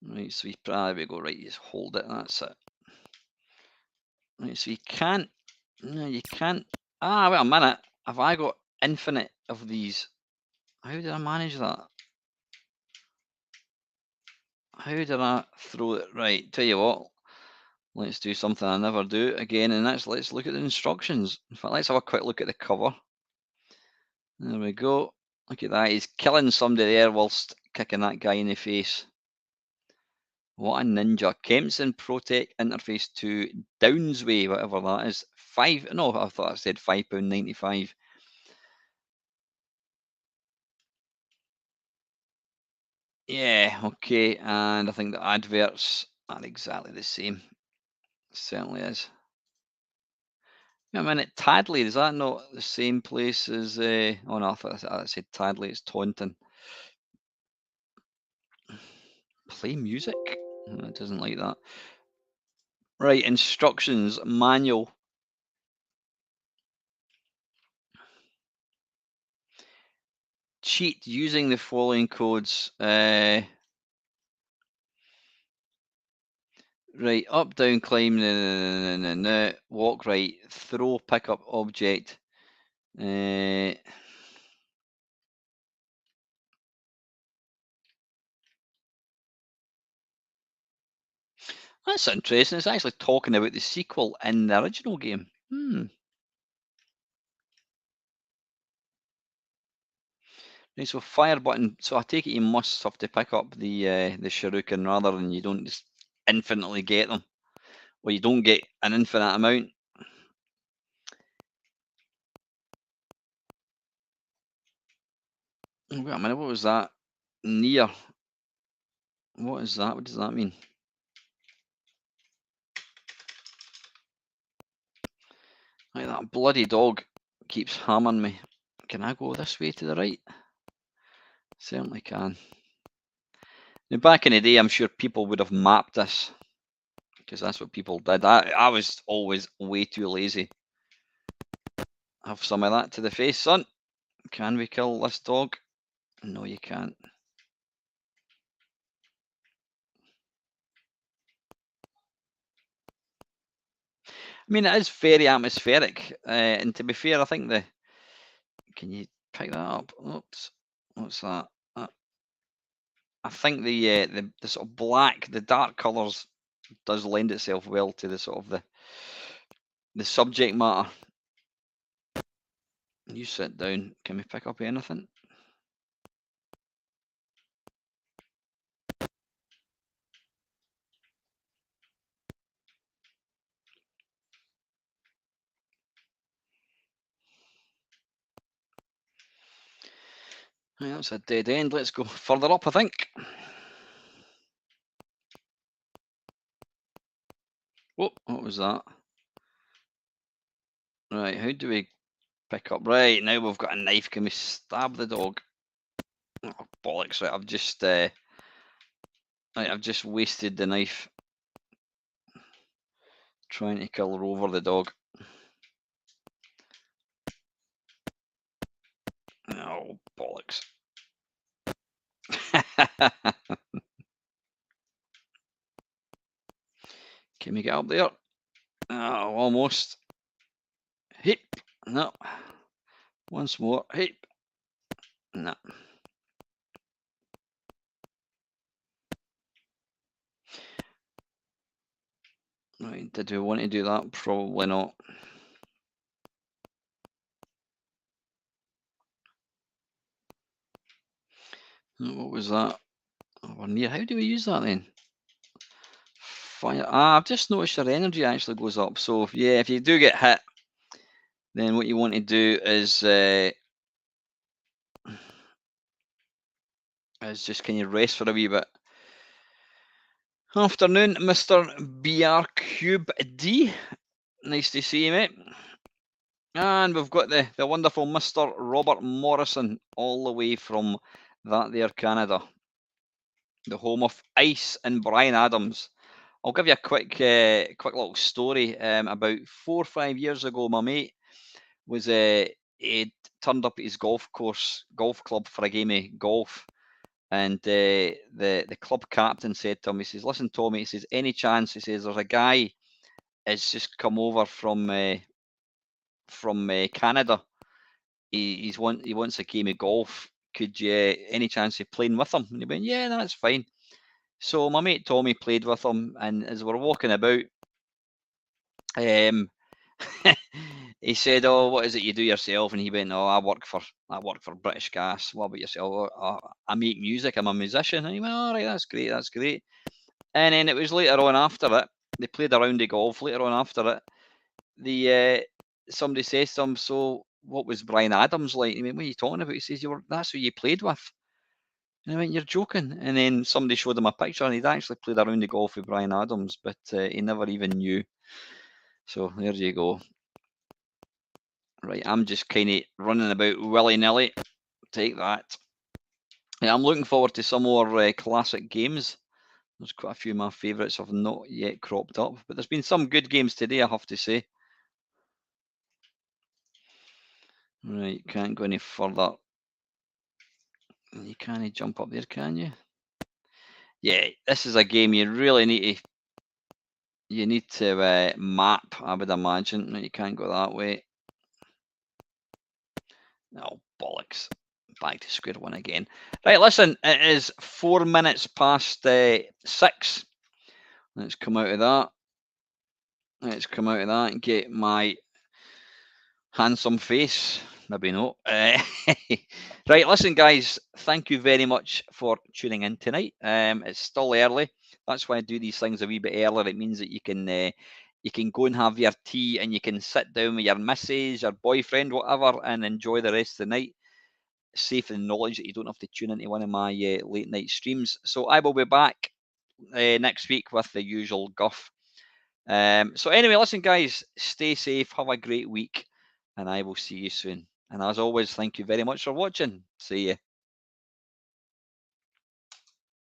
Right, so we go, right, just hold it, that's it. Right, so you can't... No, you can't... Ah, wait a minute. Have I got infinite of these? How did I manage that? How did I throw it? Right, tell you what. Let's do something I never do again, and let's look at the instructions. In fact, let's have a quick look at the cover. There we go. Look at that. He's killing somebody there whilst kicking that guy in the face. What a ninja. Kempson Protec Interface 2 Downsway, whatever that is. No, I thought I said £5.95. Yeah, okay. And I think the adverts are exactly the same. Certainly is. Wait a minute, Tadley, is that not the same place as oh no, I said Tadley, it's Taunton. Play music? No, it doesn't like that. Right, instructions, manual. Cheat using the following codes. Right, up, down, climb, walk right, throw, pick up object. That's interesting. It's actually talking about the sequel in the original game. Right, so fire button. So I take it you must have to pick up the shuriken rather than you don't just infinitely get them. Well, you don't get an infinite amount. Wait a minute, what was that? Near. What is that? What does that mean? Like that bloody dog keeps hammering me. Can I go this way to the right? Certainly can. Now, back in the day, I'm sure people would have mapped this because that's what people did. I was always way too lazy. Have some of that to the face, son. Can we kill this dog? No, you can't. I mean, it is very atmospheric, and to be fair, I think the... Can you pick that up? Oops, what's that? I think the sort of black, the dark colours does lend itself well to the sort of the subject matter. You sit down. Can we pick up anything? Right, that's a dead end. Let's go further up, I think. Whoop, what was that? Right, how do we pick up? Right, now we've got a knife. Can we stab the dog? Oh, bollocks! Right, I've just wasted the knife trying to kill Rover the dog. Oh, bollocks! Can we get up there? Oh, almost. Hip. No. Once more. Hip. No. Right, did we want to do that? Probably not. What was that? Oh, we're near. How do we use that then? Fire. I've just noticed your energy actually goes up. So yeah, if you do get hit, then what you want to do is just can you rest for a wee bit. Afternoon, Mr. BR Cube D. Nice to see you, mate. And we've got the wonderful Mr. Robert Morrison, all the way from that there Canada, the home of Ice and Bryan Adams. I'll give you a quick little story. About 4 or 5 years ago, my mate was he turned up at his golf club for a game of golf, and the club captain said to him, he says, "Listen, Tommy," he says, "any chance?" He says, "There's a guy has just come over from Canada. He wants a game of golf. Could you any chance of playing with him?" And he went, "Yeah, that's fine." So my mate Tommy played with him, and as we're walking about, he said, "Oh, what is it you do yourself?" And he went, "Oh, I work for British Gas. What about yourself?" "Oh, I make music. I'm a musician." And he went, "All right, that's great, that's great." And then it was later on after it, they played a round of golf. Later on after it, the somebody says to him, "So, what was Bryan Adams like?" And he went, "What are you talking about?" He says, "That's who you played with." And I went, "You're joking." And then somebody showed him a picture, and he'd actually played a round of golf with Bryan Adams, but he never even knew. So there you go. Right, I'm just kind of running about willy-nilly. Take that. Yeah, I'm looking forward to some more classic games. There's quite a few of my favourites have not yet cropped up, but there's been some good games today, I have to say. Right, can't go any further. You can't jump up there, can you? Yeah, this is a game you really need to map, I would imagine. You can't go that way. Oh, bollocks. Back to square one again. Right, listen, it is 4 minutes past 6. Let's come out of that. Let's come out of that and get my handsome face. Maybe not. Right, listen, guys. Thank you very much for tuning in tonight. It's still early. That's why I do these things a wee bit earlier. It means that you can go and have your tea, and you can sit down with your missus, your boyfriend, whatever, and enjoy the rest of the night. Safe in the knowledge that you don't have to tune into one of my late night streams. So I will be back next week with the usual guff. So anyway, listen, guys, stay safe, have a great week, and I will see you soon. And as always, thank you very much for watching. See you.